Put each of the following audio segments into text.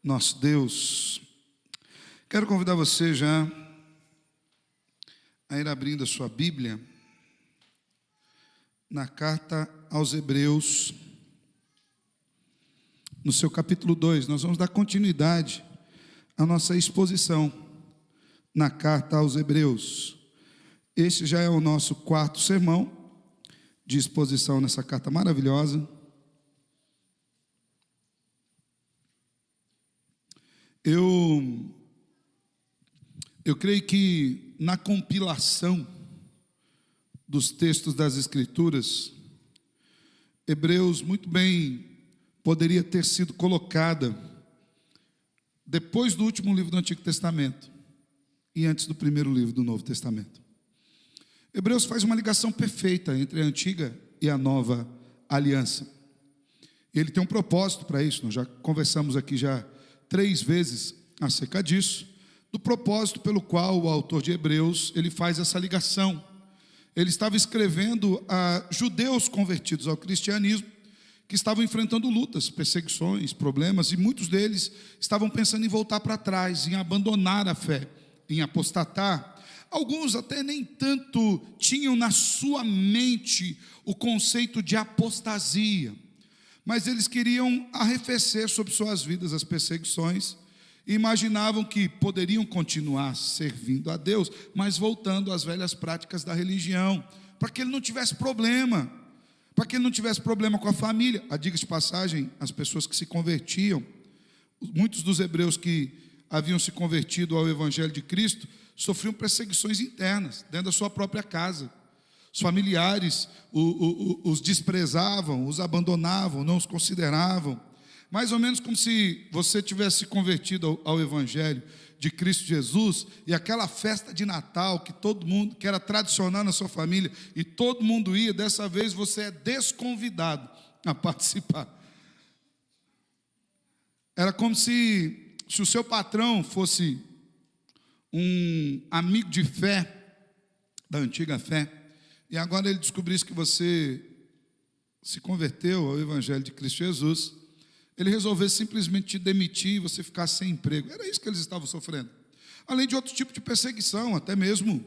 nosso Deus. Quero convidar você já a ir abrindo a sua Bíblia na carta aos Hebreus, no seu capítulo 2. Nós vamos dar continuidade à nossa exposição na carta aos Hebreus. Este já é o nosso quarto sermão de exposição nessa carta maravilhosa. Eu creio que na compilação dos textos das Escrituras, Hebreus muito bem poderia ter sido colocada depois do último livro do Antigo Testamento e antes do primeiro livro do Novo Testamento. Hebreus faz uma ligação perfeita entre a antiga e a nova aliança. Ele tem um propósito para isso. Nós já conversamos aqui já 3 vezes acerca disso, do propósito pelo qual o autor de Hebreus ele faz essa ligação. Ele estava escrevendo a judeus convertidos ao cristianismo, que estavam enfrentando lutas, perseguições, problemas, e muitos deles estavam pensando em voltar para trás, em abandonar a fé, em apostatar. Alguns até nem tanto tinham na sua mente o conceito de apostasia, mas eles queriam arrefecer sobre suas vidas as perseguições e imaginavam que poderiam continuar servindo a Deus, mas voltando às velhas práticas da religião, para que ele não tivesse problema, para que ele não tivesse problema com a família. Diga-se de passagem, as pessoas que se convertiam, muitos dos hebreus que haviam se convertido ao Evangelho de Cristo, sofriam perseguições internas, dentro da sua própria casa. Os familiares os desprezavam, os abandonavam, não os consideravam. Mais ou menos como se você tivesse se convertido ao Evangelho de Cristo Jesus, e aquela festa de Natal que todo mundo, que era tradicional na sua família, e todo mundo ia, dessa vez você é desconvidado a participar. Era como se o seu patrão fosse um amigo de fé, da antiga fé, e agora ele descobrisse que você se converteu ao Evangelho de Cristo Jesus, ele resolvesse simplesmente te demitir e você ficar sem emprego. Era isso que eles estavam sofrendo. Além de outro tipo de perseguição, até mesmo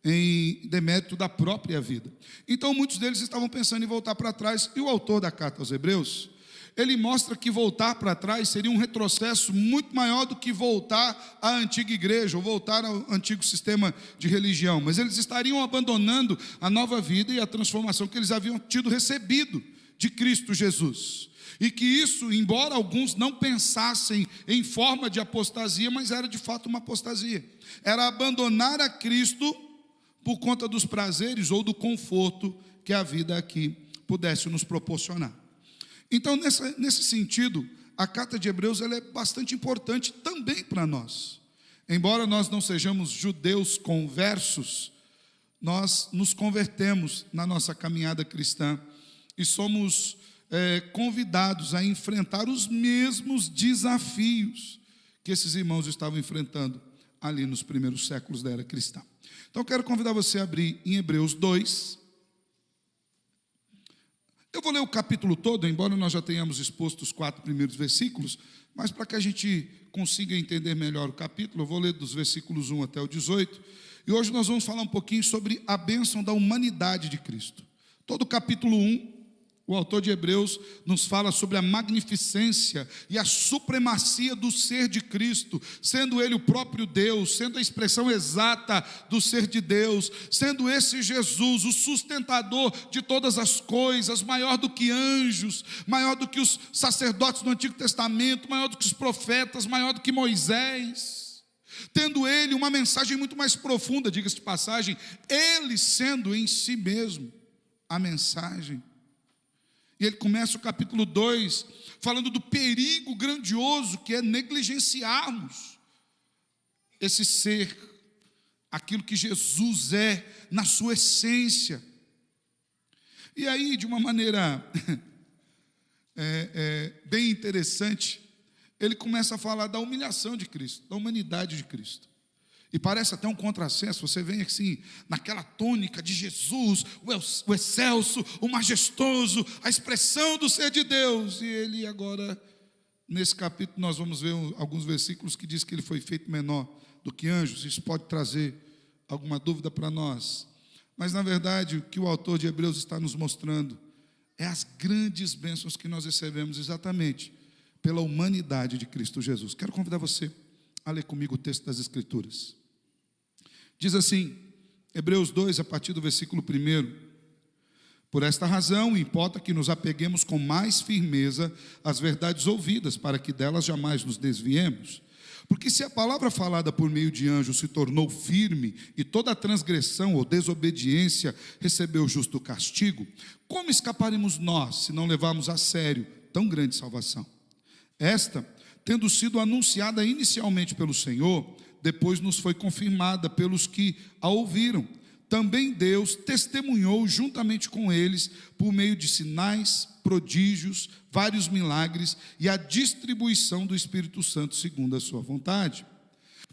em demérito da própria vida. Então muitos deles estavam pensando em voltar para trás, e o autor da carta aos Hebreus, ele mostra que voltar para trás seria um retrocesso muito maior do que voltar à antiga igreja, ou voltar ao antigo sistema de religião. Mas eles estariam abandonando a nova vida e a transformação que eles haviam recebido de Cristo Jesus. E que isso, embora alguns não pensassem em forma de apostasia, mas era de fato uma apostasia. Era abandonar a Cristo por conta dos prazeres ou do conforto que a vida aqui pudesse nos proporcionar. Então, nesse sentido, a carta de Hebreus ela é bastante importante também para nós. Embora nós não sejamos judeus conversos, nós nos convertemos na nossa caminhada cristã e somos convidados a enfrentar os mesmos desafios que esses irmãos estavam enfrentando ali nos primeiros séculos da era cristã. Então, quero convidar você a abrir em Hebreus 2. Eu vou ler o capítulo todo, embora nós já tenhamos exposto os 4 primeiros versículos, mas para que a gente consiga entender melhor o capítulo, eu vou ler dos versículos 1 até o 18, e hoje nós vamos falar um pouquinho sobre a bênção da humanidade de Cristo. Todo o capítulo 1, o autor de Hebreus nos fala sobre a magnificência e a supremacia do ser de Cristo, sendo Ele o próprio Deus, sendo a expressão exata do ser de Deus, sendo esse Jesus o sustentador de todas as coisas, maior do que anjos, maior do que os sacerdotes do Antigo Testamento, maior do que os profetas, maior do que Moisés, tendo Ele uma mensagem muito mais profunda, diga-se de passagem, Ele sendo em si mesmo a mensagem. E ele começa o capítulo 2 falando do perigo grandioso que é negligenciarmos esse ser, aquilo que Jesus é na sua essência. E aí, de uma maneira bem interessante, ele começa a falar da humilhação de Cristo, da humanidade de Cristo. E parece até um contrassenso, você vem assim, naquela tônica de Jesus, o excelso, o majestoso, a expressão do ser de Deus, e ele agora Nesse capítulo nós vamos ver alguns versículos que diz que ele foi feito menor do que anjos. Isso pode trazer alguma dúvida para nós. Mas, na verdade, o que o autor de Hebreus está nos mostrando é as grandes bênçãos que nós recebemos exatamente pela humanidade de Cristo Jesus. Quero convidar você a ler comigo o texto das Escrituras. Diz assim, Hebreus 2, a partir do versículo 1: por esta razão, importa que nos apeguemos com mais firmeza às verdades ouvidas, para que delas jamais nos desviemos. Porque se a palavra falada por meio de anjos se tornou firme, e toda transgressão ou desobediência recebeu justo castigo, como escaparemos nós, se não levarmos a sério tão grande salvação? Esta, tendo sido anunciada inicialmente pelo Senhor, depois nos foi confirmada pelos que a ouviram. Também Deus testemunhou juntamente com eles, por meio de sinais, prodígios, vários milagres e a distribuição do Espírito Santo segundo a sua vontade.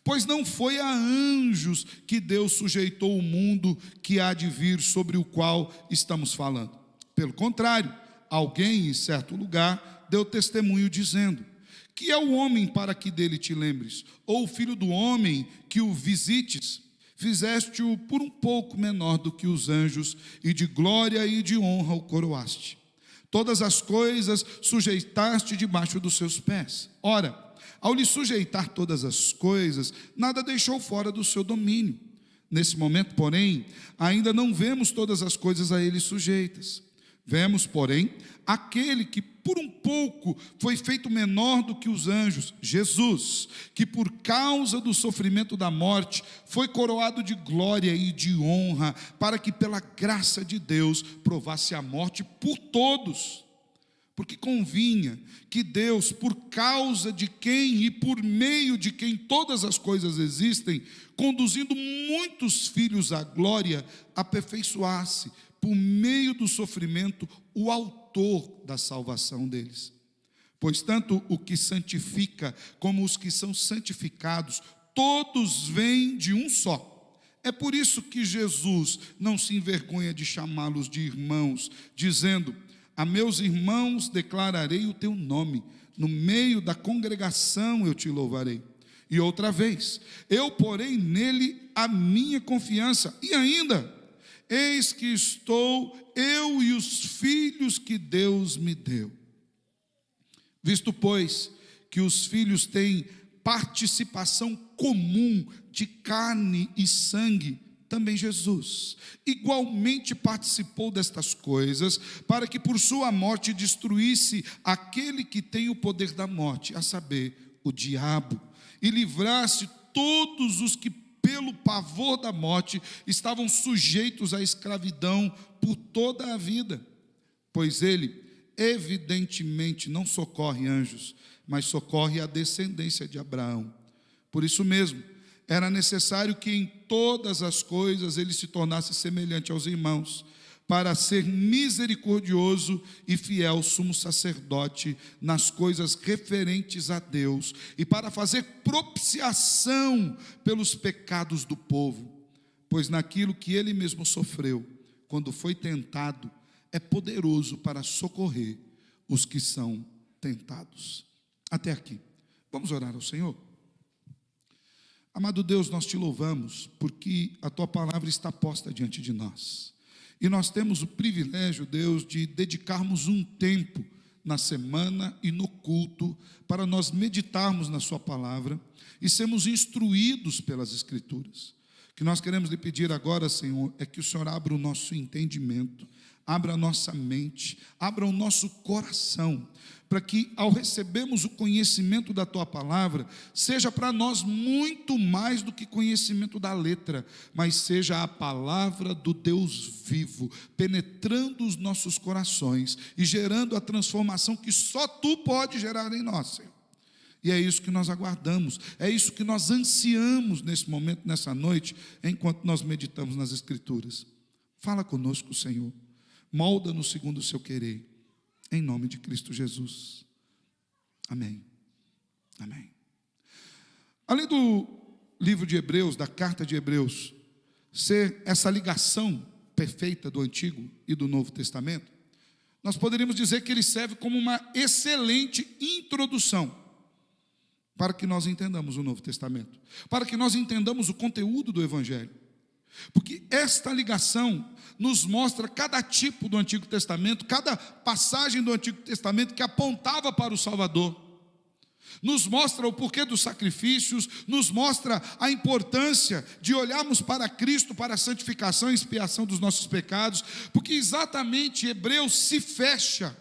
Pois não foi a anjos que Deus sujeitou o mundo que há de vir, sobre o qual estamos falando. Pelo contrário, alguém em certo lugar deu testemunho dizendo: que é o homem para que dele te lembres? Ou o filho do homem que o visites? Fizeste-o por um pouco menor do que os anjos, e de glória e de honra o coroaste. Todas as coisas sujeitaste debaixo dos seus pés. Ora, ao lhe sujeitar todas as coisas, nada deixou fora do seu domínio. Nesse momento, porém, ainda não vemos todas as coisas a ele sujeitas. Vemos, porém, aquele que por um pouco foi feito menor do que os anjos, Jesus, que por causa do sofrimento da morte foi coroado de glória e de honra, para que pela graça de Deus provasse a morte por todos. Porque convinha que Deus, por causa de quem e por meio de quem todas as coisas existem, conduzindo muitos filhos à glória, aperfeiçoasse por meio do sofrimento o autor da salvação deles. Pois tanto o que santifica como os que são santificados, todos vêm de um só. É por isso que Jesus não se envergonha de chamá-los de irmãos, dizendo: a meus irmãos declararei o teu nome, no meio da congregação eu te louvarei. E outra vez, eu porei nele a minha confiança, e ainda, eis que estou eu e os filhos que Deus me deu. Visto, pois, que os filhos têm participação comum de carne e sangue, também Jesus igualmente participou destas coisas, para que por sua morte destruísse aquele que tem o poder da morte, a saber, o diabo, e livrasse todos os que pelo pavor da morte estavam sujeitos à escravidão por toda a vida. Pois ele evidentemente não socorre anjos, mas socorre a descendência de Abraão. Por isso mesmo, era necessário que em todas as coisas ele se tornasse semelhante aos irmãos, para ser misericordioso e fiel sumo sacerdote nas coisas referentes a Deus, e para fazer propiciação pelos pecados do povo. Pois naquilo que ele mesmo sofreu, quando foi tentado, é poderoso para socorrer os que são tentados. Até aqui. Vamos orar ao Senhor? Amado Deus, nós te louvamos, porque a tua palavra está posta diante de nós. E nós temos o privilégio, Deus, de dedicarmos um tempo na semana e no culto para nós meditarmos na sua palavra e sermos instruídos pelas Escrituras. O que nós queremos lhe pedir agora, Senhor, é que o Senhor abra o nosso entendimento, abra a nossa mente, abra o nosso coração, para que ao recebermos o conhecimento da tua palavra, seja para nós muito mais do que conhecimento da letra, mas seja a palavra do Deus vivo, penetrando os nossos corações e gerando a transformação que só tu pode gerar em nós, Senhor. E é isso que nós aguardamos, é isso que nós ansiamos nesse momento, nessa noite, enquanto nós meditamos nas Escrituras. Fala conosco, Senhor, molda-nos segundo o seu querer, em nome de Cristo Jesus. Amém. Amém. Além do livro de Hebreus, da carta de Hebreus, ser essa ligação perfeita do Antigo e do Novo Testamento, nós poderíamos dizer que ele serve como uma excelente introdução para que nós entendamos o Novo Testamento, para que nós entendamos o conteúdo do Evangelho. Porque esta ligação nos mostra cada tipo do Antigo Testamento, cada passagem do Antigo Testamento que apontava para o Salvador. Nos mostra o porquê dos sacrifícios, nos mostra a importância de olharmos para Cristo, para a santificação e expiação dos nossos pecados, porque exatamente Hebreus se fecha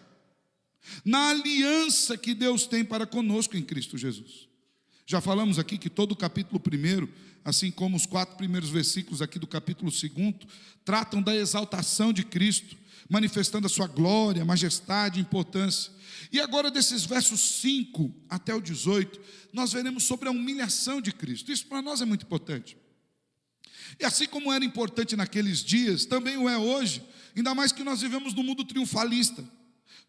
na aliança que Deus tem para conosco em Cristo Jesus. Já falamos aqui que todo o capítulo 1, assim como os 4 primeiros versículos aqui do capítulo 2, tratam da exaltação de Cristo, manifestando a sua glória, majestade, importância. E agora desses versos 5 até o 18, nós veremos sobre a humilhação de Cristo. Isso para nós é muito importante. E assim como era importante naqueles dias, também o é hoje, ainda mais que nós vivemos num mundo triunfalista.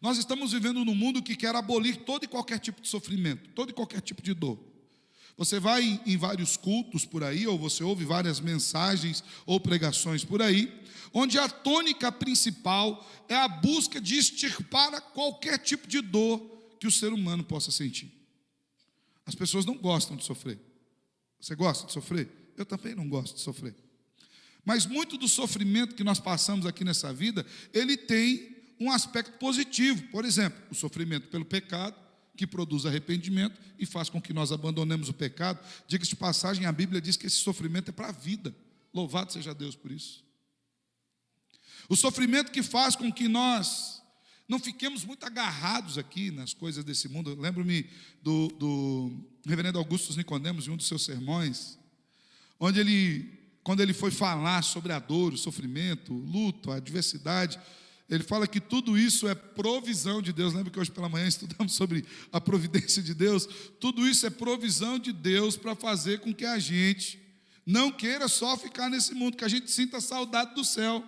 Nós estamos vivendo num mundo que quer abolir todo e qualquer tipo de sofrimento, todo e qualquer tipo de dor. Você vai em vários cultos por aí, ou você ouve várias mensagens ou pregações por aí, onde a tônica principal é a busca de extirpar qualquer tipo de dor que o ser humano possa sentir. As pessoas não gostam de sofrer. Você gosta de sofrer? Eu também não gosto de sofrer. Mas muito do sofrimento que nós passamos aqui nessa vida, ele tem um aspecto positivo. Por exemplo, o sofrimento pelo pecado, que produz arrependimento e faz com que nós abandonemos o pecado. Diga-se de passagem, a Bíblia diz que esse sofrimento é para a vida. Louvado seja Deus por isso. O sofrimento que faz com que nós não fiquemos muito agarrados aqui nas coisas desse mundo. Eu lembro-me do reverendo Augusto Nicodemos, em um dos seus sermões, onde quando ele foi falar sobre a dor, o sofrimento, o luto, a adversidade, ele fala que tudo isso é provisão de Deus. Lembra que hoje pela manhã estudamos sobre a providência de Deus? Tudo isso é provisão de Deus para fazer com que a gente não queira só ficar nesse mundo, que a gente sinta saudade do céu.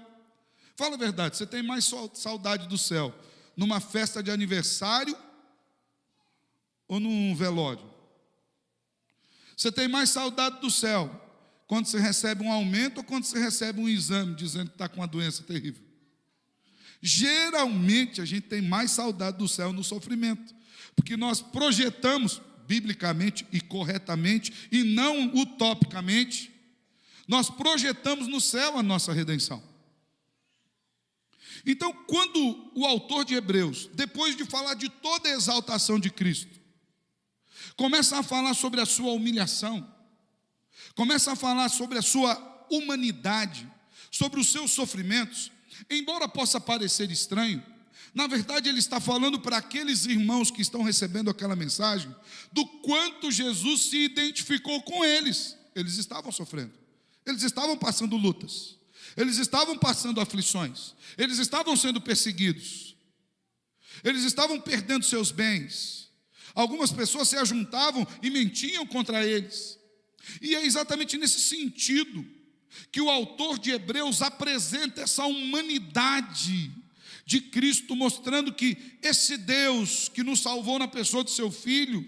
Fala a verdade, você tem mais saudade do céu numa festa de aniversário ou num velório? Você tem mais saudade do céu quando você recebe um aumento ou quando você recebe um exame dizendo que está com uma doença terrível? Geralmente a gente tem mais saudade do céu no sofrimento, porque nós projetamos biblicamente e corretamente, e não utopicamente, nós projetamos no céu a nossa redenção. Então, quando o autor de Hebreus, depois de falar de toda a exaltação de Cristo, começa a falar sobre a sua humilhação, começa a falar sobre a sua humanidade, sobre os seus sofrimentos, embora possa parecer estranho, na verdade ele está falando para aqueles irmãos que estão recebendo aquela mensagem, do quanto Jesus se identificou com eles. Eles estavam sofrendo, eles estavam passando lutas, eles estavam passando aflições, eles estavam sendo perseguidos, eles estavam perdendo seus bens, algumas pessoas se ajuntavam e mentiam contra eles, e é exatamente nesse sentido que o autor de Hebreus apresenta essa humanidade de Cristo, mostrando que esse Deus que nos salvou na pessoa de seu Filho,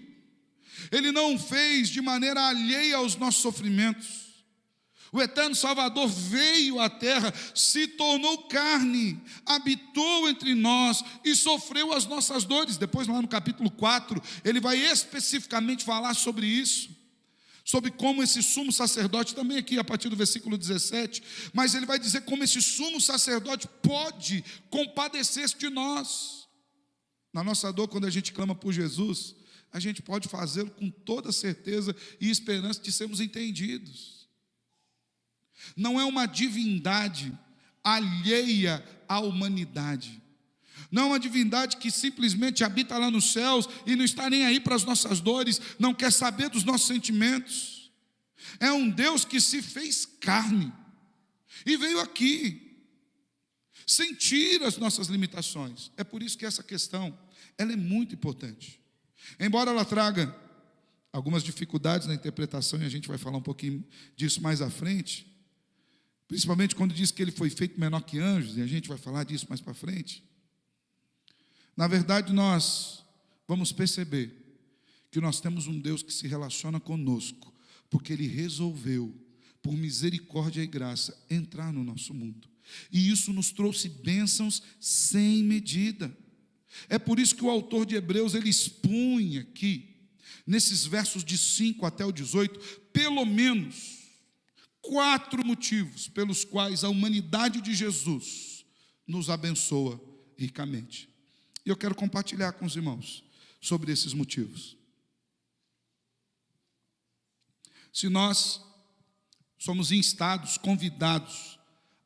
Ele não fez de maneira alheia aos nossos sofrimentos. O eterno Salvador veio à terra, se tornou carne, habitou entre nós e sofreu as nossas dores. Depois lá no capítulo 4, ele vai especificamente falar sobre isso, sobre como esse sumo sacerdote, também aqui a partir do versículo 17, mas ele vai dizer como esse sumo sacerdote pode compadecer-se de nós. Na nossa dor, quando a gente clama por Jesus, a gente pode fazê-lo com toda certeza e esperança de sermos entendidos. Não é uma divindade alheia à humanidade. Não é uma divindade que simplesmente habita lá nos céus e não está nem aí para as nossas dores, não quer saber dos nossos sentimentos. É um Deus que se fez carne e veio aqui sentir as nossas limitações. É por isso que essa questão, ela é muito importante. Embora ela traga algumas dificuldades na interpretação, e a gente vai falar um pouquinho disso mais à frente, principalmente quando diz que ele foi feito menor que anjos, e a gente vai falar disso mais para frente. Na verdade, nós vamos perceber que nós temos um Deus que se relaciona conosco, porque Ele resolveu, por misericórdia e graça, entrar no nosso mundo. e isso nos trouxe bênçãos sem medida. É por isso que o autor de Hebreus, ele expunha aqui, nesses versos de 5 até o 18, pelo menos 4 motivos pelos quais a humanidade de Jesus nos abençoa ricamente. E eu quero compartilhar com os irmãos sobre esses motivos. Se nós somos instados, convidados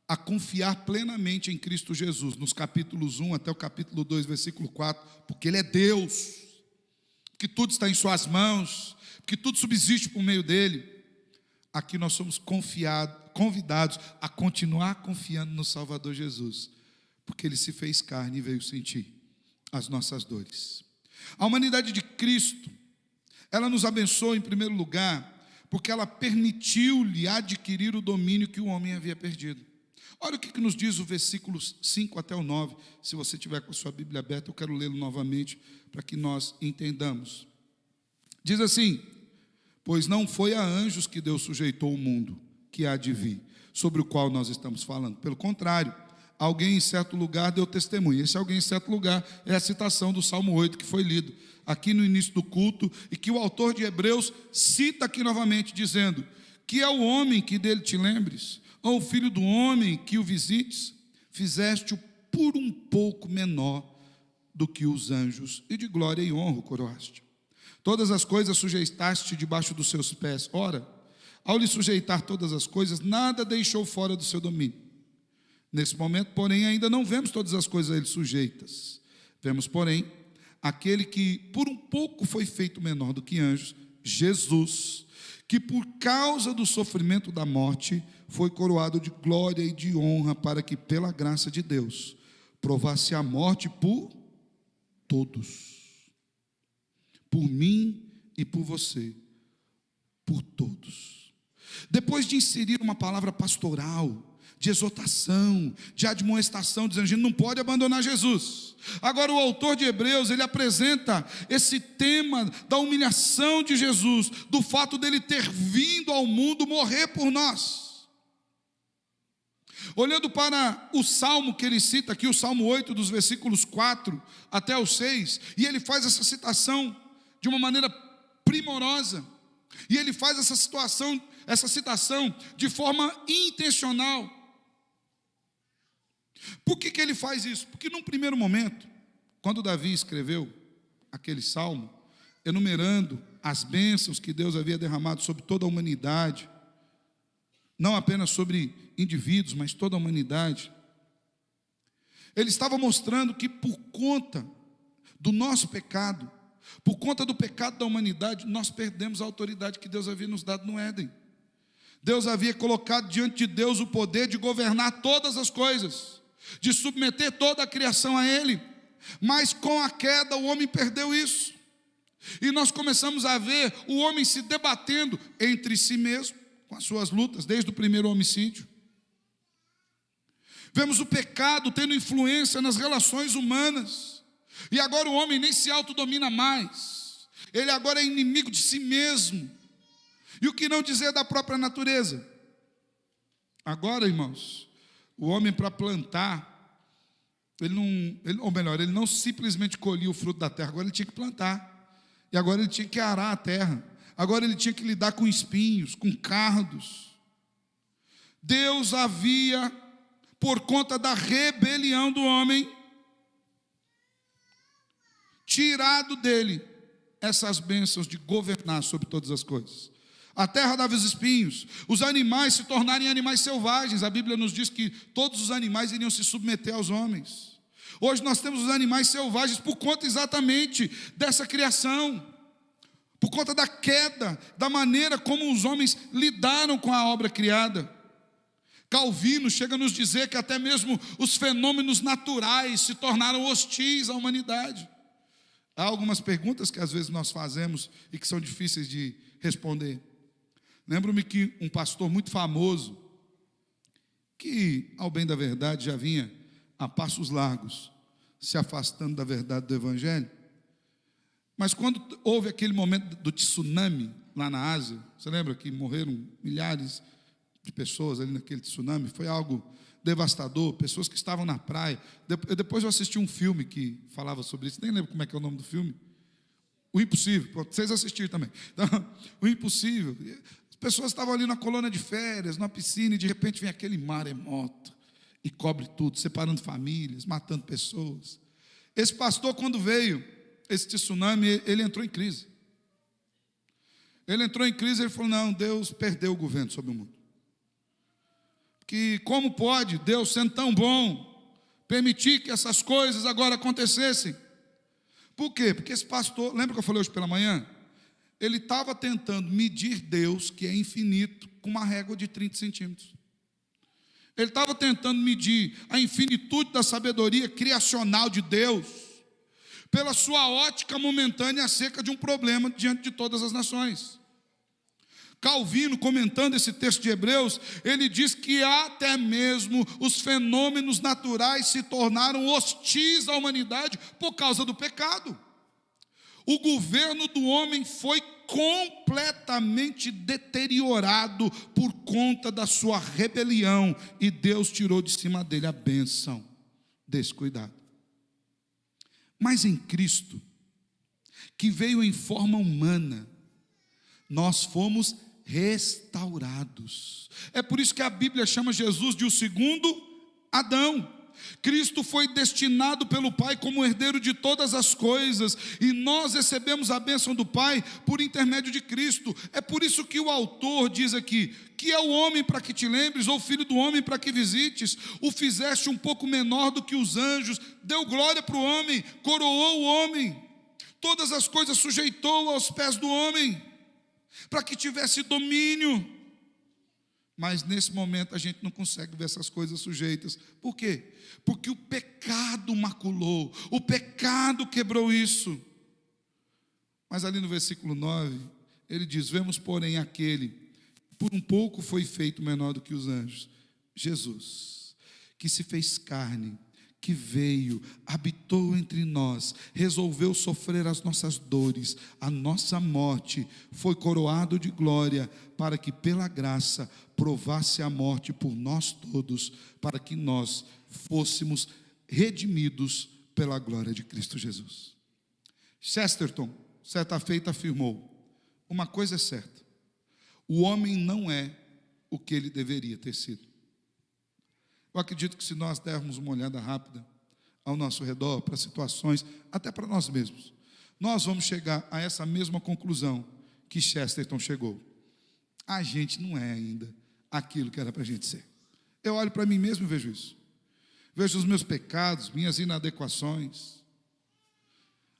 a confiar plenamente em Cristo Jesus, nos capítulos 1 até o capítulo 2, versículo 4, porque Ele é Deus, que tudo está em suas mãos, que tudo subsiste por meio dEle, aqui nós somos convidados a continuar confiando no Salvador Jesus, porque Ele se fez carne e veio sentir as nossas dores. A humanidade de Cristo, ela nos abençoa em primeiro lugar, porque ela permitiu-lhe adquirir o domínio que o homem havia perdido. Olha o que nos diz o versículos 5 até o 9. Se você tiver com a sua Bíblia aberta, eu quero lê-lo novamente para que nós entendamos. Diz assim: pois não foi a anjos que Deus sujeitou o mundo que há de vir, sobre o qual nós estamos falando. Pelo contrário, alguém em certo lugar deu testemunho. Esse alguém em certo lugar é a citação do Salmo 8 que foi lido aqui no início do culto, e que o autor de Hebreus cita aqui novamente, dizendo: que é o homem que dele te lembres, ou o filho do homem que o visites, fizeste-o por um pouco menor do que os anjos, e de glória e honra o coroaste. Todas as coisas sujeitaste debaixo dos seus pés. Ora, ao lhe sujeitar todas as coisas, nada deixou fora do seu domínio. Nesse momento, porém, ainda não vemos todas as coisas a ele sujeitas. Vemos, porém, aquele que por um pouco foi feito menor do que anjos, Jesus, que por causa do sofrimento da morte foi coroado de glória e de honra, para que pela graça de Deus provasse a morte por todos, por mim e por você, por todos. Depois de inserir uma palavra pastoral, de exortação, de admoestação, dizendo: a gente não pode abandonar Jesus. Agora o autor de Hebreus, ele apresenta esse tema da humilhação de Jesus, do fato dele ter vindo ao mundo morrer por nós. Olhando para o salmo que ele cita aqui, o Salmo 8, dos versículos 4 até o 6, e ele faz essa citação de uma maneira primorosa, e ele faz essa citação de forma intencional. Por que ele faz isso? Porque num primeiro momento, quando Davi escreveu aquele salmo, enumerando as bênçãos que Deus havia derramado sobre toda a humanidade, não apenas sobre indivíduos, mas toda a humanidade, ele estava mostrando que por conta do nosso pecado, por conta do pecado da humanidade, nós perdemos a autoridade que Deus havia nos dado no Éden. Deus havia colocado diante de Deus o poder de governar todas as coisas, de submeter toda a criação a Ele, mas com a queda o homem perdeu isso, e nós começamos a ver o homem se debatendo entre si mesmo, com as suas lutas, desde o primeiro homicídio. Vemos o pecado tendo influência nas relações humanas, e agora o homem nem se autodomina mais, ele agora é inimigo de si mesmo, e o que não dizer da própria natureza. Agora, irmãos, o homem, para plantar, ele não simplesmente colhia o fruto da terra, agora ele tinha que plantar, e agora ele tinha que arar a terra, agora ele tinha que lidar com espinhos, com cardos. Deus havia, por conta da rebelião do homem, tirado dele essas bênçãos de governar sobre todas as coisas. A terra dava os espinhos, os animais se tornarem animais selvagens. A Bíblia nos diz que todos os animais iriam se submeter aos homens. Hoje nós temos os animais selvagens por conta exatamente dessa criação, por conta da queda, da maneira como os homens lidaram com a obra criada. Calvino chega a nos dizer que até mesmo os fenômenos naturais se tornaram hostis à humanidade. Há algumas perguntas que às vezes nós fazemos e que são difíceis de responder. Lembro-me que um pastor muito famoso, que ao bem da verdade já vinha a passos largos, se afastando da verdade do Evangelho, mas quando houve aquele momento do tsunami lá na Ásia, você lembra que morreram milhares de pessoas ali naquele tsunami? Foi algo devastador, pessoas que estavam na praia. Depois eu assisti um filme que falava sobre isso, nem lembro como é que é o nome do filme. O Impossível, vocês assistiram também. Então, O Impossível. As pessoas estavam ali na colônia de férias, na piscina, e de repente vem aquele maremoto e cobre tudo, separando famílias, matando pessoas. Esse pastor, quando veio esse tsunami, ele entrou em crise. Ele entrou em crise e ele falou: não, Deus perdeu o governo sobre o mundo. Que como pode Deus, sendo tão bom, permitir que essas coisas agora acontecessem? Por quê? Porque esse pastor, lembra que eu falei hoje pela manhã? Ele estava tentando medir Deus, que é infinito, com uma régua de 30 centímetros. Ele estava tentando medir a infinitude da sabedoria criacional de Deus pela sua ótica momentânea acerca de um problema diante de todas as nações. Calvino, comentando esse texto de Hebreus, ele diz que até mesmo os fenômenos naturais se tornaram hostis à humanidade por causa do pecado. O governo do homem foi completamente deteriorado por conta da sua rebelião, e Deus tirou de cima dele a bênção desse cuidado. Mas em Cristo, que veio em forma humana, nós fomos restaurados. É por isso que a Bíblia chama Jesus de o segundo Adão. Cristo foi destinado pelo Pai como herdeiro de todas as coisas, e nós recebemos a bênção do Pai por intermédio de Cristo. É por isso que o autor diz aqui: que é o homem para que te lembres, ou filho do homem para que visites? O fizeste um pouco menor do que os anjos, deu glória para o homem, coroou o homem, todas as coisas sujeitou aos pés do homem, para que tivesse domínio. Mas nesse momento a gente não consegue ver essas coisas sujeitas. Por quê? Porque o pecado maculou, o pecado quebrou isso. Mas ali no versículo 9, ele diz: vemos, porém, aquele que por um pouco foi feito menor do que os anjos, Jesus, que se fez carne, que veio, habitou entre nós, resolveu sofrer as nossas dores, a nossa morte, foi coroado de glória, para que pela graça provasse a morte por nós todos, para que nós fôssemos redimidos pela glória de Cristo Jesus. Chesterton, certa feita, afirmou: uma coisa é certa, o homem não é o que ele deveria ter sido. Eu acredito que se nós dermos uma olhada rápida ao nosso redor, para situações, até para nós mesmos, nós vamos chegar a essa mesma conclusão que Chesterton chegou. A gente não é ainda aquilo que era para a gente ser. Eu olho para mim mesmo e vejo isso. Vejo os meus pecados, minhas inadequações.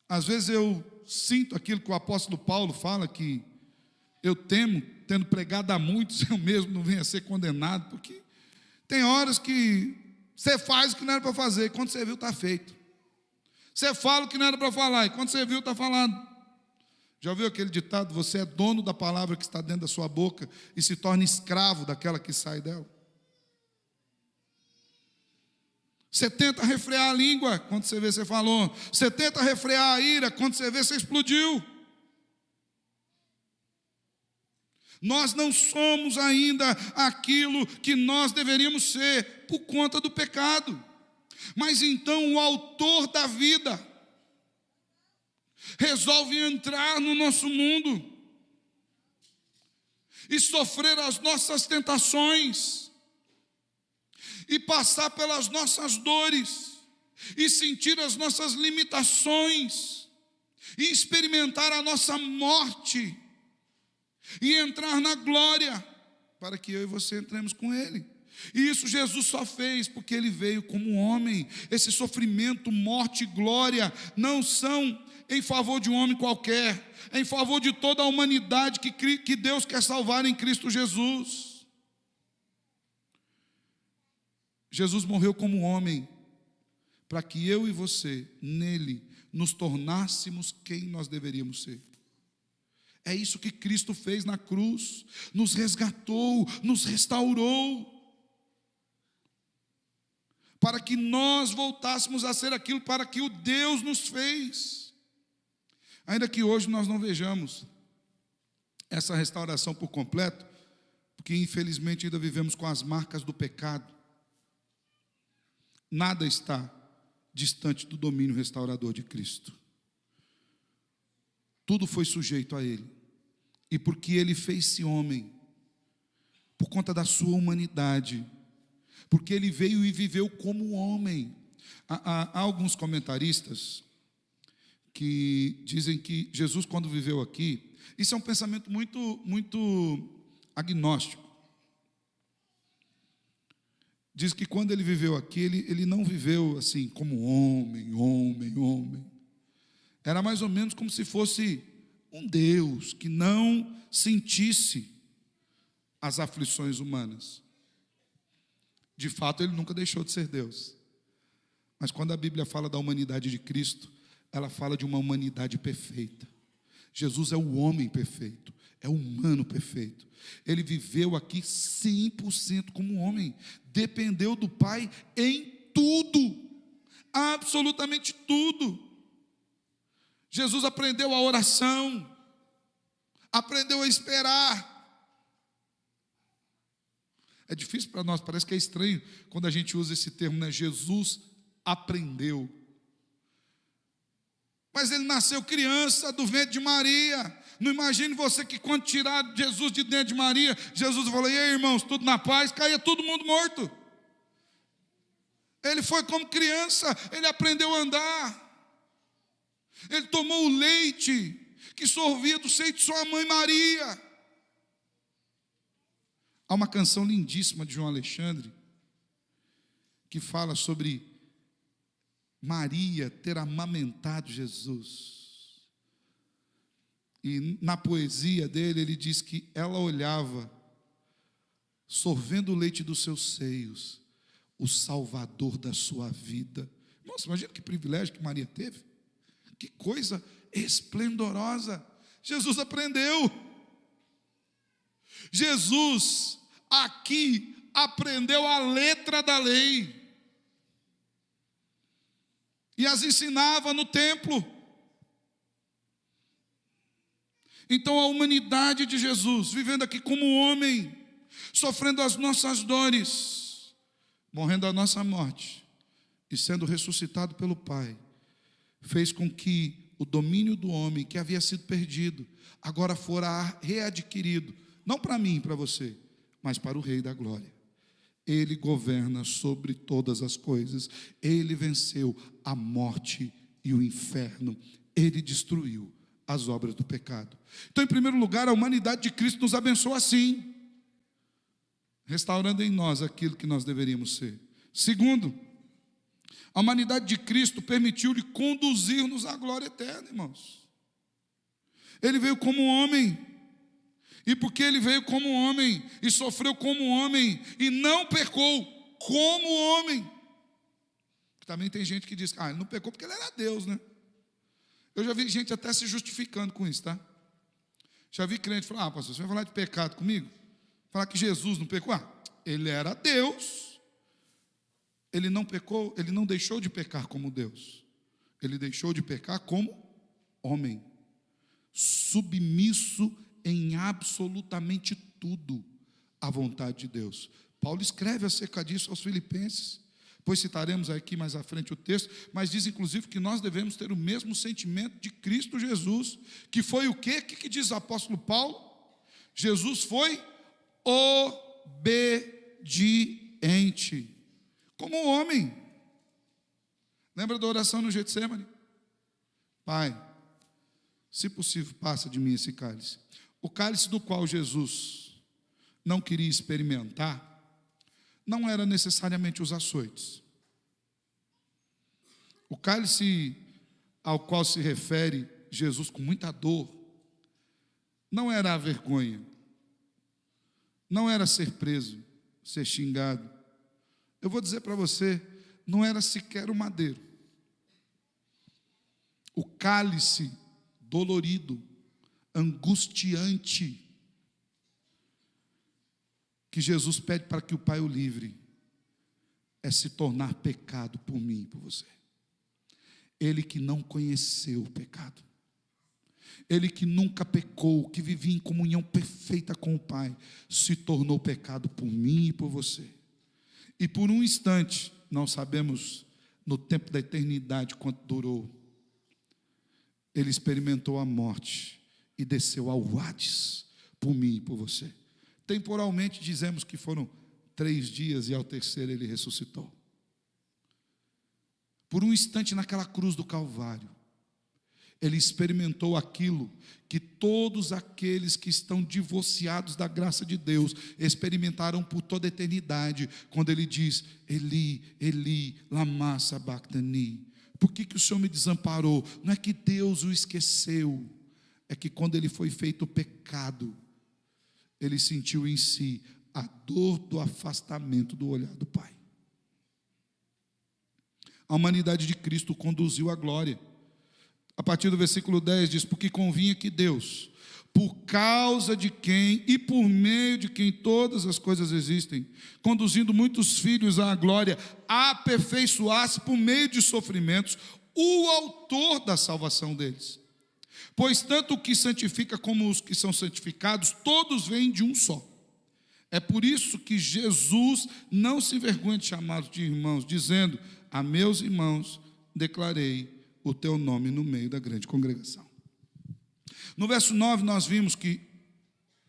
Às vezes eu sinto aquilo que o apóstolo Paulo fala, que eu temo, tendo pregado a muitos, eu mesmo não venho a ser condenado, porque tem horas que você faz o que não era para fazer, e quando você viu, está feito. Você fala o que não era para falar, e quando você viu, está falado. Já ouviu aquele ditado: você é dono da palavra que está dentro da sua boca e se torna escravo daquela que sai dela? Você tenta refrear a língua, quando você vê, você falou. Você tenta refrear a ira, quando você vê, você explodiu. Nós não somos ainda aquilo que nós deveríamos ser por conta do pecado. Mas então o autor da vida resolve entrar no nosso mundo e sofrer as nossas tentações, e passar pelas nossas dores, e sentir as nossas limitações, e experimentar a nossa morte, e entrar na glória, para que eu e você entremos com Ele. E isso Jesus só fez porque Ele veio como homem. Esse sofrimento, morte e glória não são em favor de um homem qualquer, é em favor de toda a humanidade que Deus quer salvar em Cristo Jesus. Jesus morreu como homem, para que eu e você, nele, nos tornássemos quem nós deveríamos ser. É isso que Cristo fez na cruz, nos resgatou, nos restaurou, para que nós voltássemos a ser aquilo para que o Deus nos fez. Ainda que hoje nós não vejamos essa restauração por completo, porque infelizmente ainda vivemos com as marcas do pecado. Nada está distante do domínio restaurador de Cristo. Tudo foi sujeito a Ele. E porque Ele fez-se homem, por conta da sua humanidade, porque Ele veio e viveu como homem. Há alguns comentaristas que dizem que Jesus, quando viveu aqui, isso é um pensamento muito agnóstico. Diz que quando Ele viveu aqui, ele não viveu assim como homem. Era mais ou menos como se fosse um Deus que não sentisse as aflições humanas. De fato, Ele nunca deixou de ser Deus. Mas quando a Bíblia fala da humanidade de Cristo, ela fala de uma humanidade perfeita. Jesus é o homem perfeito, é o humano perfeito. Ele viveu aqui 100% como homem, dependeu do Pai em tudo, absolutamente tudo. Jesus aprendeu a oração, aprendeu a esperar. É difícil para nós, parece que é estranho quando a gente usa esse termo, né? Jesus aprendeu. Mas ele nasceu criança do ventre de Maria. Não imagine você que quando tiraram Jesus de dentro de Maria, Jesus falou: e aí, irmãos, tudo na paz? Caía todo mundo morto. Ele foi como criança, ele aprendeu a andar. Ele tomou o leite que sorvia do seio de sua mãe Maria. Há uma canção lindíssima de João Alexandre que fala sobre Maria ter amamentado Jesus. E na poesia dele, ele diz que ela olhava, sorvendo o leite dos seus seios, o Salvador da sua vida. Nossa, imagina que privilégio que Maria teve. Que coisa esplendorosa. Jesus aprendeu. Jesus aqui aprendeu a letra da lei e as ensinava no templo. Então a humanidade de Jesus, vivendo aqui como homem, sofrendo as nossas dores, morrendo a nossa morte e sendo ressuscitado pelo Pai, fez com que o domínio do homem que havia sido perdido agora fora readquirido, não para mim e para você, mas para o Rei da Glória. Ele governa sobre todas as coisas. Ele venceu a morte e o inferno. Ele destruiu as obras do pecado. Então, em primeiro lugar, a humanidade de Cristo nos abençoa assim, restaurando em nós aquilo que nós deveríamos ser. Segundo, a humanidade de Cristo permitiu-lhe conduzir-nos à glória eterna, irmãos. Ele veio como homem. E porque ele veio como homem, e sofreu como homem, e não pecou como homem. Também tem gente que diz, ele não pecou porque ele era Deus, né? Eu já vi gente até se justificando com isso, tá? Já vi crente falar, pastor, você vai falar de pecado comigo? Falar que Jesus não pecou? Ele era Deus. Ele não pecou, ele não deixou de pecar como Deus. Ele deixou de pecar como homem. Submisso em absolutamente tudo à vontade de Deus. Paulo escreve acerca disso aos Filipenses, pois citaremos aqui mais à frente o texto, mas diz inclusive que nós devemos ter o mesmo sentimento de Cristo Jesus, que foi o quê? O que diz o apóstolo Paulo? Jesus foi obediente, como homem. Lembra da oração no Getsemane? Pai, se possível, passa de mim esse cálice. O cálice do qual Jesus não queria experimentar, não era necessariamente os açoites. O cálice ao qual se refere Jesus com muita dor, não era a vergonha, não era ser preso, ser xingado. Eu vou dizer para você, não era sequer o madeiro. O cálice dolorido, angustiante, que Jesus pede para que o Pai o livre, é se tornar pecado por mim e por você. Ele que não conheceu o pecado, ele que nunca pecou, que vivia em comunhão perfeita com o Pai, se tornou pecado por mim e por você. E por um instante, não sabemos no tempo da eternidade quanto durou, ele experimentou a morte e desceu ao Hades por mim e por você. Temporalmente dizemos que foram 3 dias e ao terceiro ele ressuscitou. Por um instante naquela cruz do Calvário, ele experimentou aquilo que todos aqueles que estão divorciados da graça de Deus experimentaram por toda a eternidade, quando ele diz: Eli, Eli, lama sabachthani. Por que o Senhor me desamparou? Não é que Deus o esqueceu, é que quando ele foi feito pecado, ele sentiu em si a dor do afastamento do olhar do Pai. A humanidade de Cristo o conduziu à glória. A partir do versículo 10 diz: porque convinha que Deus, por causa de quem e por meio de quem todas as coisas existem, conduzindo muitos filhos à glória, aperfeiçoasse por meio de sofrimentos o autor da salvação deles. Pois tanto o que santifica como os que são santificados, todos vêm de um só. É por isso que Jesus não se envergonha de chamá-los de irmãos, dizendo: a meus irmãos declarei o teu nome no meio da grande congregação. No verso 9 nós vimos que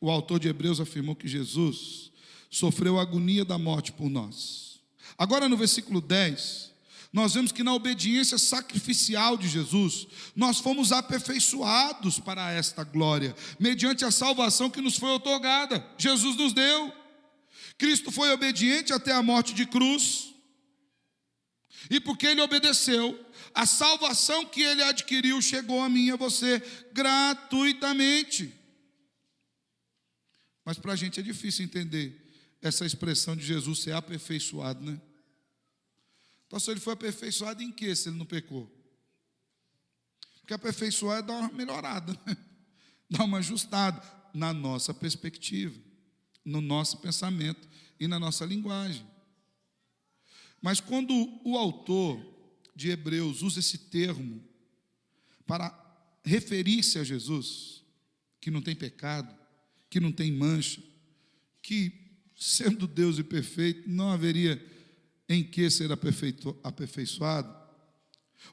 o autor de Hebreus afirmou que Jesus sofreu a agonia da morte por nós. Agora no versículo 10, nós vemos que na obediência sacrificial de Jesus, nós fomos aperfeiçoados para esta glória, mediante a salvação que nos foi outorgada. Jesus nos deu. Cristo foi obediente até a morte de cruz, e porque ele obedeceu, a salvação que ele adquiriu chegou a mim e a você gratuitamente. Mas para a gente é difícil entender essa expressão de Jesus ser aperfeiçoado, né? Pastor, ele foi aperfeiçoado em quê, se ele não pecou? Porque aperfeiçoar é dar uma melhorada, né? Dar uma ajustada na nossa perspectiva, no nosso pensamento e na nossa linguagem. Mas quando o autor de Hebreus usa esse termo para referir-se a Jesus, que não tem pecado, que não tem mancha, que sendo Deus e perfeito, não haveria em que ser aperfeiçoado,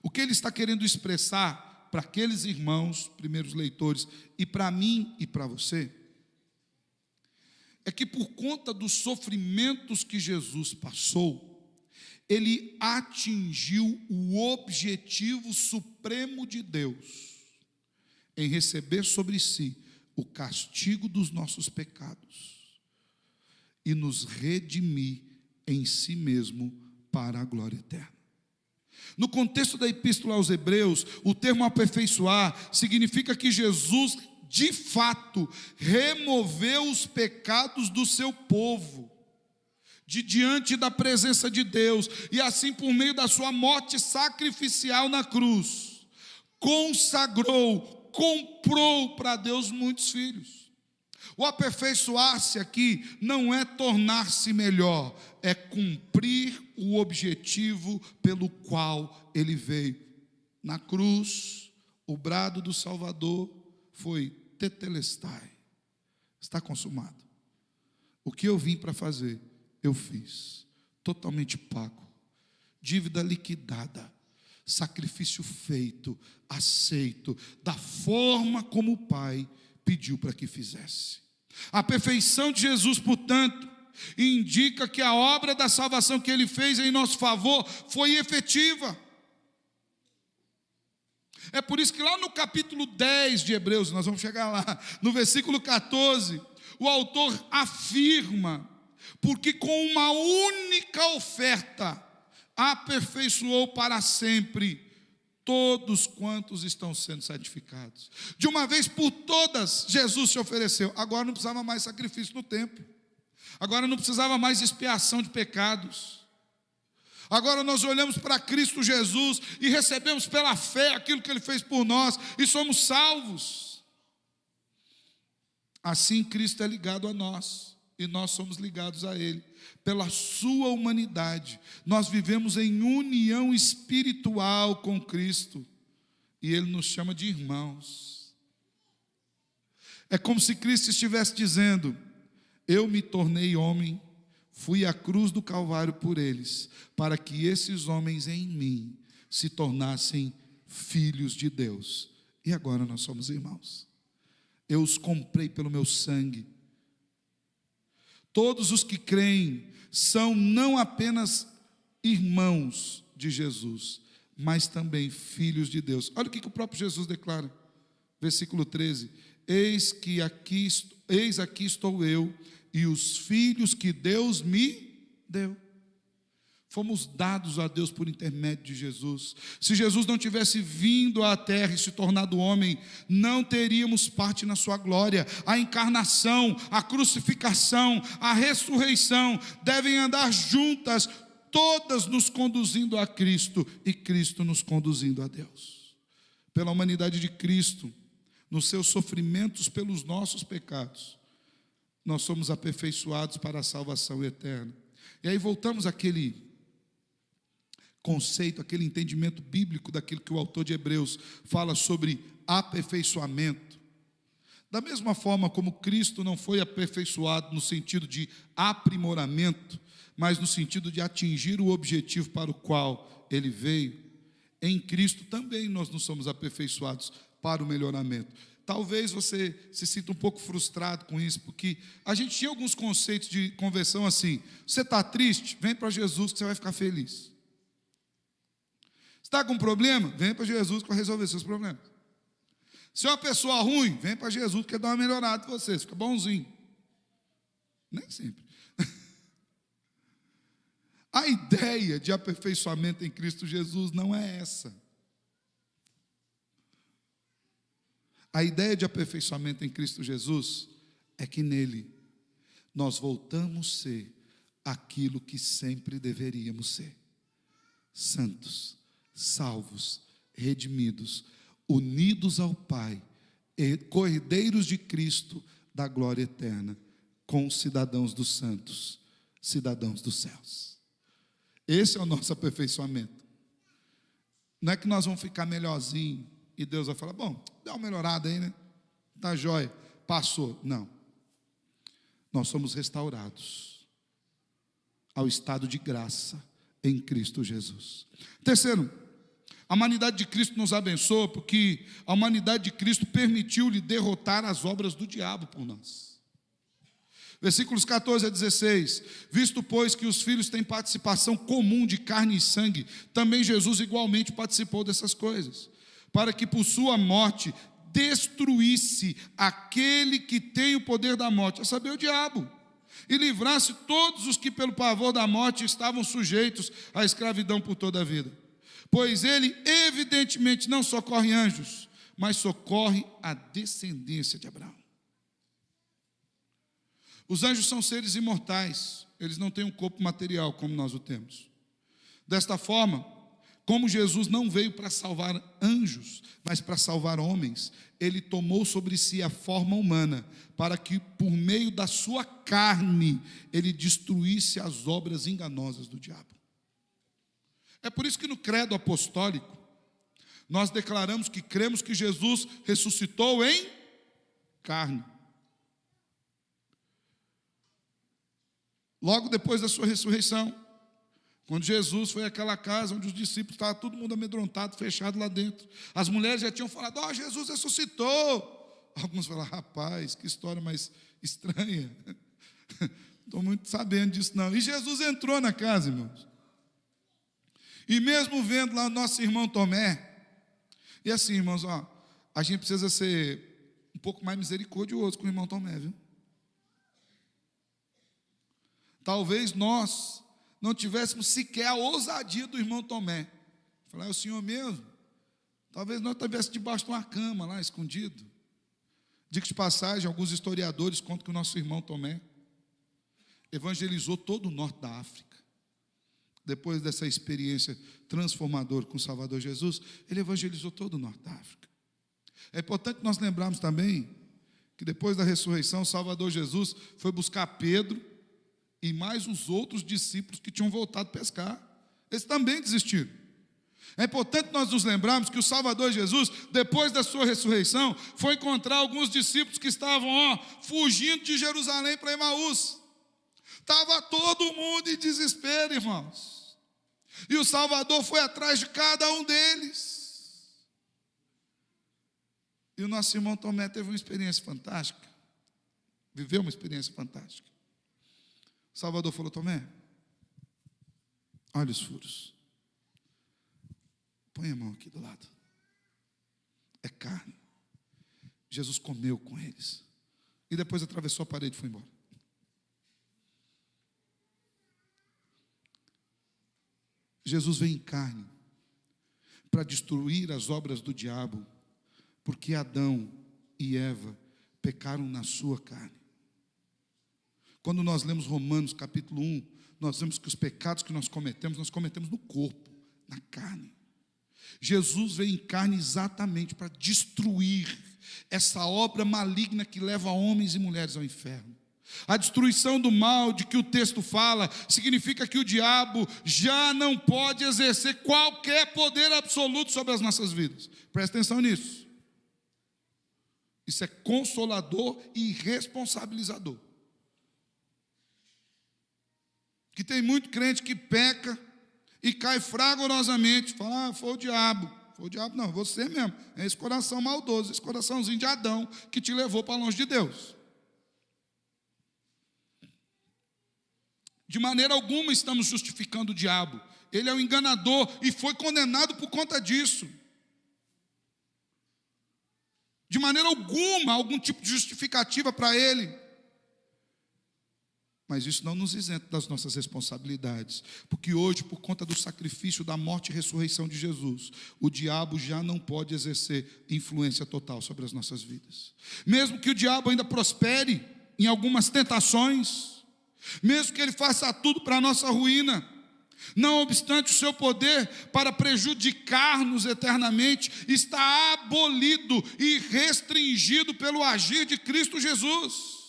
o que ele está querendo expressar para aqueles irmãos, primeiros leitores, e para mim e para você, é que por conta dos sofrimentos que Jesus passou, ele atingiu o objetivo supremo de Deus, em receber sobre si o castigo dos nossos pecados e nos redimir em si mesmo para a glória eterna. No contexto da epístola aos Hebreus, o termo aperfeiçoar significa que Jesus, de fato, removeu os pecados do seu povo de diante da presença de Deus, e assim por meio da sua morte sacrificial na cruz, consagrou, comprou para Deus muitos filhos. O aperfeiçoar-se aqui não é tornar-se melhor, é cumprir o objetivo pelo qual ele veio. Na cruz, o brado do Salvador foi tetelestai, está consumado. O que eu vim para fazer, eu fiz, totalmente pago, dívida liquidada, sacrifício feito, aceito, da forma como o Pai pediu para que fizesse. A perfeição de Jesus, portanto, indica que a obra da salvação que ele fez em nosso favor foi efetiva. É por isso que lá no capítulo 10 de Hebreus, nós vamos chegar lá, no versículo 14, o autor afirma: porque com uma única oferta aperfeiçoou para sempre todos quantos estão sendo santificados. De uma vez por todas, Jesus se ofereceu. Agora não precisava mais sacrifício no templo. Agora não precisava mais expiação de pecados. Agora nós olhamos para Cristo Jesus e recebemos pela fé aquilo que Ele fez por nós e somos salvos. Assim Cristo é ligado a nós e nós somos ligados a Ele. Pela sua humanidade, nós vivemos em união espiritual com Cristo e Ele nos chama de irmãos. É como se Cristo estivesse dizendo: eu me tornei homem, Fui à cruz do Calvário por eles, para que esses homens em mim se tornassem filhos de Deus. E agora nós somos irmãos. Eu os comprei pelo meu sangue. Todos os que creem são não apenas irmãos de Jesus, mas também filhos de Deus. Olha o que o próprio Jesus declara, versículo 13: eis aqui estou eu e os filhos que Deus me deu. Fomos dados a Deus por intermédio de Jesus. Se Jesus não tivesse vindo à terra e se tornado homem, não teríamos parte na sua glória. A encarnação, a crucificação, a ressurreição devem andar juntas, todas nos conduzindo a Cristo e Cristo nos conduzindo a Deus. Pela humanidade de Cristo, nos seus sofrimentos pelos nossos pecados, nós somos aperfeiçoados para a salvação eterna. E aí voltamos àquele conceito, aquele entendimento bíblico daquilo que o autor de Hebreus fala sobre aperfeiçoamento. Da mesma forma como Cristo não foi aperfeiçoado no sentido de aprimoramento, mas no sentido de atingir o objetivo para o qual ele veio, em Cristo também nós não somos aperfeiçoados para o melhoramento. Talvez você se sinta um pouco frustrado com isso, porque a gente tinha alguns conceitos de conversão assim: você está triste? Vem para Jesus que você vai ficar feliz. Está com um problema? Vem para Jesus que vai resolver seus problemas. Se é uma pessoa ruim, vem para Jesus que quer dar uma melhorada em você, fica bonzinho. Nem sempre. A ideia de aperfeiçoamento em Cristo Jesus não é essa. A ideia de aperfeiçoamento em Cristo Jesus é que nele nós voltamos a ser aquilo que sempre deveríamos ser: santos, salvos, redimidos, unidos ao Pai, cordeiros de Cristo da glória eterna, com cidadãos dos santos, cidadãos dos céus. Esse é o nosso aperfeiçoamento. Não é que nós vamos ficar melhorzinho e Deus vai falar: bom, dá uma melhorada aí, né? Tá jóia, passou. Não. Nós somos restaurados ao estado de graça em Cristo Jesus. Terceiro, a humanidade de Cristo nos abençoa porque a humanidade de Cristo permitiu-lhe derrotar as obras do diabo por nós. Versículos 14 a 16: visto, pois, que os filhos têm participação comum de carne e sangue, também Jesus igualmente participou dessas coisas, para que por sua morte destruísse aquele que tem o poder da morte, a saber, o diabo, e livrasse todos os que pelo pavor da morte estavam sujeitos à escravidão por toda a vida. Pois ele evidentemente não socorre anjos, mas socorre a descendência de Abraão. Os anjos são seres imortais, eles não têm um corpo material como nós o temos. Desta forma, como Jesus não veio para salvar anjos, mas para salvar homens, ele tomou sobre si a forma humana, para que por meio da sua carne, ele destruísse as obras enganosas do diabo. É por isso que no credo apostólico, nós declaramos que cremos que Jesus ressuscitou em carne. Logo depois da sua ressurreição, quando Jesus foi àquela casa onde os discípulos estavam todo mundo amedrontado, fechado lá dentro, as mulheres já tinham falado: ó, Jesus ressuscitou. Alguns falaram: rapaz, que história mais estranha, estou muito sabendo disso não. E Jesus entrou na casa, irmãos, e mesmo vendo lá o nosso irmão Tomé, e assim, irmãos, ó, a gente precisa ser um pouco mais misericordioso com o irmão Tomé, viu? Talvez nós não tivéssemos sequer a ousadia do irmão Tomé. Falar: é o senhor mesmo? Talvez nós estivéssemos debaixo de uma cama lá, escondido. Diga de passagem, alguns historiadores contam que o nosso irmão Tomé evangelizou todo o norte da África. Depois dessa experiência transformadora com o Salvador Jesus, ele evangelizou todo o norte da África. É importante nós lembrarmos também que depois da ressurreição, o Salvador Jesus foi buscar Pedro e mais os outros discípulos que tinham voltado a pescar. Eles também desistiram. É importante nós nos lembrarmos que o Salvador Jesus, depois da sua ressurreição, foi encontrar alguns discípulos que estavam fugindo de Jerusalém para Emaús. Estava todo mundo em desespero, irmãos. E o Salvador foi atrás de cada um deles. E o nosso irmão Tomé teve uma experiência fantástica. Viveu uma experiência fantástica. O Salvador falou: Tomé, olha os furos. Põe a mão aqui do lado. É carne. Jesus comeu com eles. E depois atravessou a parede e foi embora. Jesus veio em carne para destruir as obras do diabo, porque Adão e Eva pecaram na sua carne. Quando nós lemos Romanos capítulo 1, nós vemos que os pecados que nós cometemos no corpo, na carne. Jesus veio em carne exatamente para destruir essa obra maligna que leva homens e mulheres ao inferno. A destruição do mal de que o texto fala significa que o diabo já não pode exercer qualquer poder absoluto sobre as nossas vidas. Presta atenção nisso. Isso é consolador e responsabilizador. Que tem muito crente que peca e cai fragorosamente, fala: ah, foi o diabo. Foi o diabo, não, você mesmo. É esse coração maldoso, esse coraçãozinho de Adão que te levou para longe de Deus. De maneira alguma estamos justificando o diabo. Ele é o enganador e foi condenado por conta disso. De maneira alguma, algum tipo de justificativa para ele. Mas isso não nos isenta das nossas responsabilidades. Porque hoje, por conta do sacrifício, da morte e ressurreição de Jesus, o diabo já não pode exercer influência total sobre as nossas vidas. Mesmo que o diabo ainda prospere em algumas tentações, mesmo que ele faça tudo para a nossa ruína, não obstante o seu poder para prejudicar-nos eternamente, está abolido e restringido pelo agir de Cristo Jesus.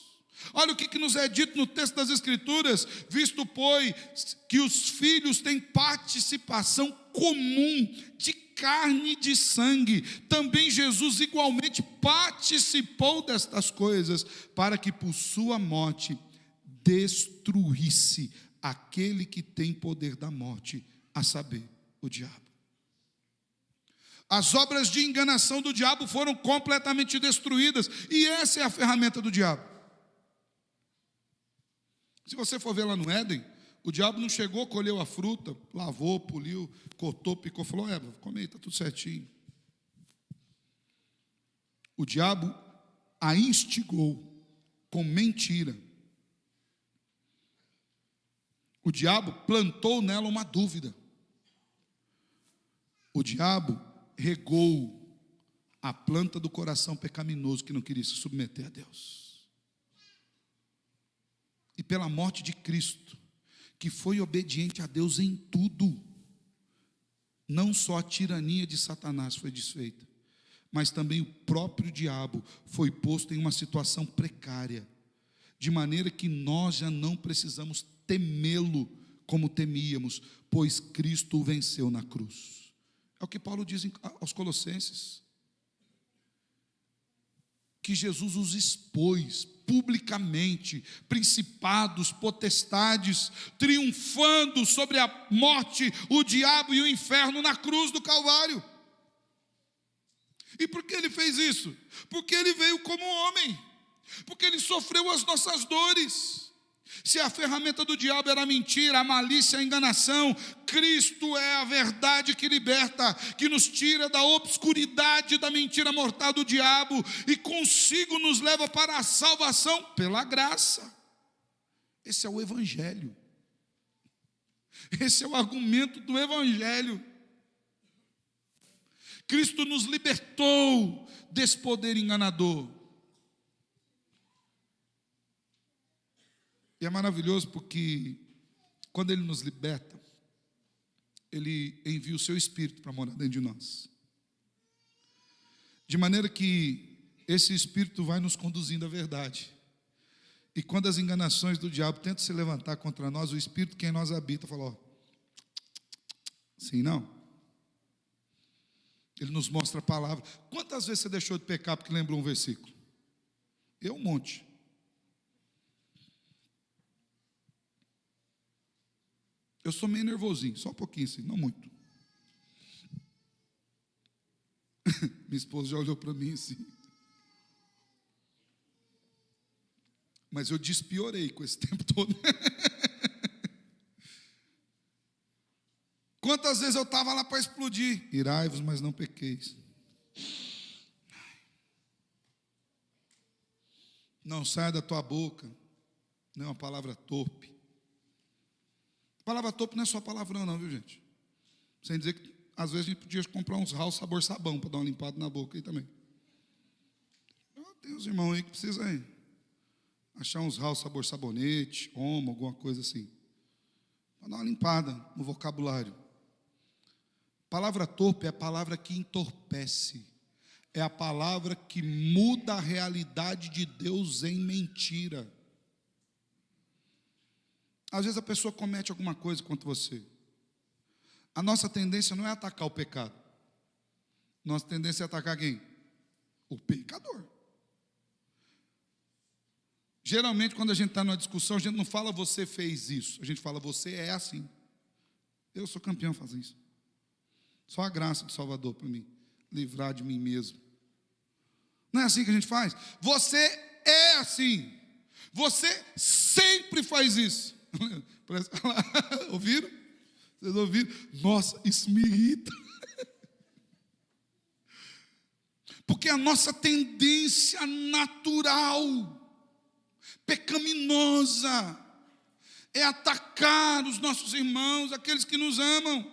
Olha o que nos é dito no texto das Escrituras: visto, pois, que os filhos têm participação comum de carne e de sangue, também Jesus igualmente participou destas coisas, para que por sua morte destruísse aquele que tem poder da morte, a saber, o diabo. As obras de enganação do diabo foram completamente destruídas, e essa é a ferramenta do diabo. Se você for ver lá no Éden, o diabo não chegou, colheu a fruta, lavou, poliu, cortou, picou, falou: Eva, come aí, está tudo certinho. O diabo a instigou com mentira. O diabo plantou nela uma dúvida. O diabo regou a planta do coração pecaminoso que não queria se submeter a Deus. E pela morte de Cristo, que foi obediente a Deus em tudo, não só a tirania de Satanás foi desfeita, mas também o próprio diabo foi posto em uma situação precária, de maneira que nós já não precisamos temê-lo como temíamos, pois Cristo o venceu na cruz. É o que Paulo diz aos Colossenses, que Jesus os expôs publicamente, principados, potestades, triunfando sobre a morte, o diabo e o inferno na cruz do Calvário. E por que ele fez isso? Porque ele veio como homem, porque ele sofreu as nossas dores. Se a ferramenta do diabo era a mentira, a malícia, a enganação, Cristo é a verdade que liberta, que nos tira da obscuridade da mentira mortal do diabo e consigo nos leva para a salvação pela graça. Esse é o Evangelho. Esse é o argumento do Evangelho. Cristo nos libertou desse poder enganador. E é maravilhoso porque quando Ele nos liberta, Ele envia o seu Espírito para morar dentro de nós. De maneira que esse Espírito vai nos conduzindo à verdade. E quando as enganações do diabo tentam se levantar contra nós, o Espírito que em nós habita fala: ó, sim, não. Ele nos mostra a palavra. Quantas vezes você deixou de pecar porque lembrou um versículo? Eu, um monte. Eu sou meio nervosinho, só um pouquinho assim, não muito. Minha esposa já olhou para mim assim. Mas eu despiorei com esse tempo todo. Quantas vezes eu estava lá para explodir? Irai-vos, mas não pequeis. Não saia da tua boca nenhuma palavra torpe. Palavra torpe não é só palavrão não, viu gente? Sem dizer que às vezes a gente podia comprar uns rals sabor sabão para dar uma limpada na boca aí também. Tem uns irmãos aí que precisam aí achar uns rals sabor sabonete, Omo, alguma coisa assim. Para dar uma limpada no vocabulário. Palavra torpe é a palavra que entorpece. É a palavra que muda a realidade de Deus em mentira. Às vezes a pessoa comete alguma coisa contra você. A nossa tendência não é atacar o pecado. Nossa tendência é atacar quem? O pecador. Geralmente, quando a gente está numa discussão, a gente não fala você fez isso. A gente fala você é assim. Eu sou campeão em fazer isso. Só a graça do Salvador para mim. Livrar de mim mesmo. Não é assim que a gente faz? Você é assim. Você sempre faz isso. Ouviram? Vocês ouviram? Nossa, isso me irrita. Porque a nossa tendência natural, pecaminosa, é atacar os nossos irmãos, aqueles que nos amam.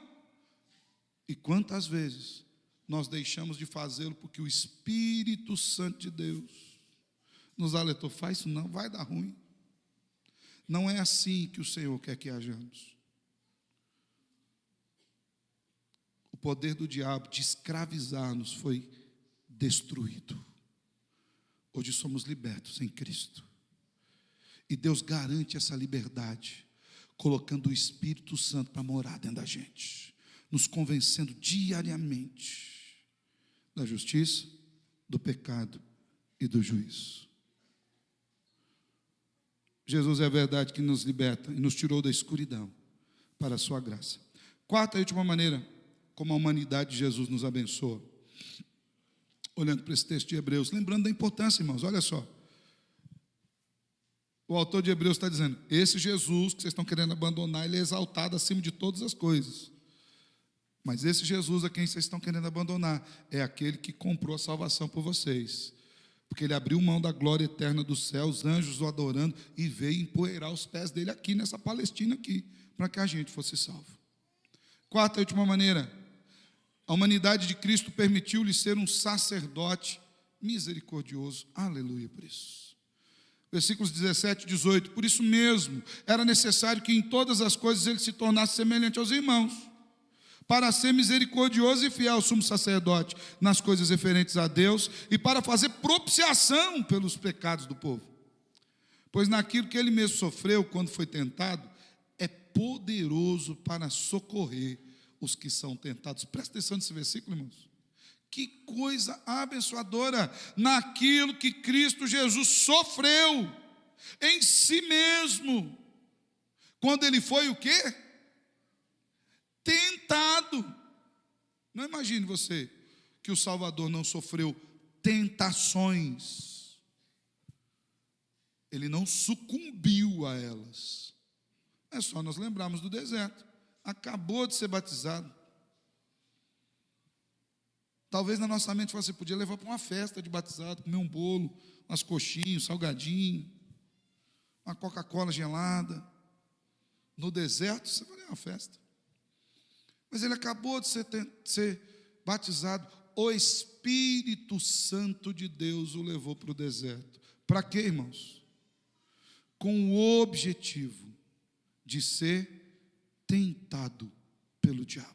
E quantas vezes nós deixamos de fazê-lo porque o Espírito Santo de Deus nos alertou, faz isso não, vai dar ruim. Não é assim que o Senhor quer que hajamos. O poder do diabo de escravizar-nos foi destruído. Hoje somos libertos em Cristo. E Deus garante essa liberdade, colocando o Espírito Santo para morar dentro da gente, nos convencendo diariamente da justiça, do pecado e do juízo. Jesus é a verdade que nos liberta e nos tirou da escuridão para a sua graça. Quarta e última maneira como a humanidade de Jesus nos abençoa. Olhando para esse texto de Hebreus, lembrando da importância, irmãos, olha só. O autor de Hebreus está dizendo, esse Jesus que vocês estão querendo abandonar, ele é exaltado acima de todas as coisas. Mas esse Jesus a quem vocês estão querendo abandonar é aquele que comprou a salvação por vocês. Porque ele abriu mão da glória eterna dos céus, os anjos o adorando, e veio empoeirar os pés dele aqui nessa Palestina aqui, para que a gente fosse salvo. Quarta e última maneira, a humanidade de Cristo permitiu-lhe ser um sacerdote misericordioso. Aleluia por isso. Versículos 17 e 18. Por isso mesmo, era necessário que em todas as coisas ele se tornasse semelhante aos irmãos, para ser misericordioso e fiel sumo sacerdote nas coisas referentes a Deus e para fazer propiciação pelos pecados do povo. Pois naquilo que ele mesmo sofreu quando foi tentado, é poderoso para socorrer os que são tentados. Presta atenção nesse versículo, irmãos. Que coisa abençoadora, naquilo que Cristo Jesus sofreu em si mesmo, quando ele foi o quê? Tentado. Não imagine você que o Salvador não sofreu tentações. Ele não sucumbiu a elas. É só nós lembrarmos do deserto. Acabou de ser batizado. Talvez na nossa mente você podia levar para uma festa de batizado, comer um bolo, umas coxinhas, salgadinho, uma Coca-Cola gelada. No deserto, você vai uma festa. Mas ele acabou de ser batizado. O Espírito Santo de Deus o levou para o deserto. Para quê, irmãos? Com o objetivo de ser tentado pelo diabo.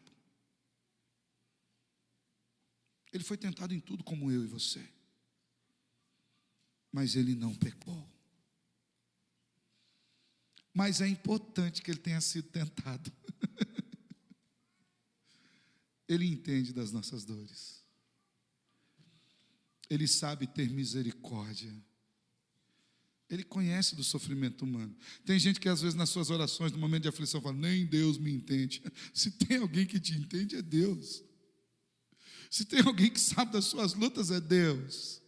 Ele foi tentado em tudo como eu e você. Mas ele não pecou. Mas é importante que ele tenha sido tentado. Ele entende das nossas dores. Ele sabe ter misericórdia. Ele conhece do sofrimento humano. Tem gente que às vezes nas suas orações, no momento de aflição, fala, nem Deus me entende. Se tem alguém que te entende, é Deus. Se tem alguém que sabe das suas lutas, é Deus.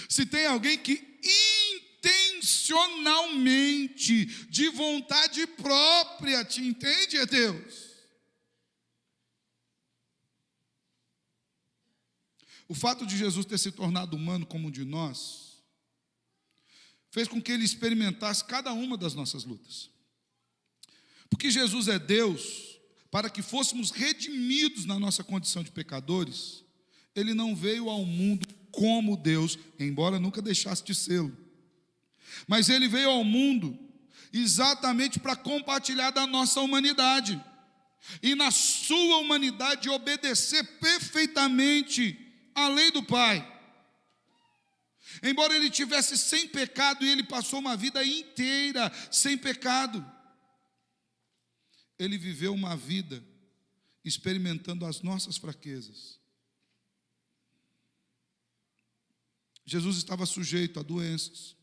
Se tem alguém que intencionalmente, de vontade própria, te entende, é Deus. O fato de Jesus ter se tornado humano como um de nós, fez com que ele experimentasse cada uma das nossas lutas. Porque Jesus é Deus, para que fôssemos redimidos na nossa condição de pecadores, ele não veio ao mundo como Deus, embora nunca deixasse de sê-lo. Mas ele veio ao mundo exatamente para compartilhar da nossa humanidade. E na sua humanidade obedecer perfeitamente a lei do Pai. Embora ele tivesse sem pecado, e ele passou uma vida inteira sem pecado, ele viveu uma vida experimentando as nossas fraquezas. Jesus estava sujeito a doenças.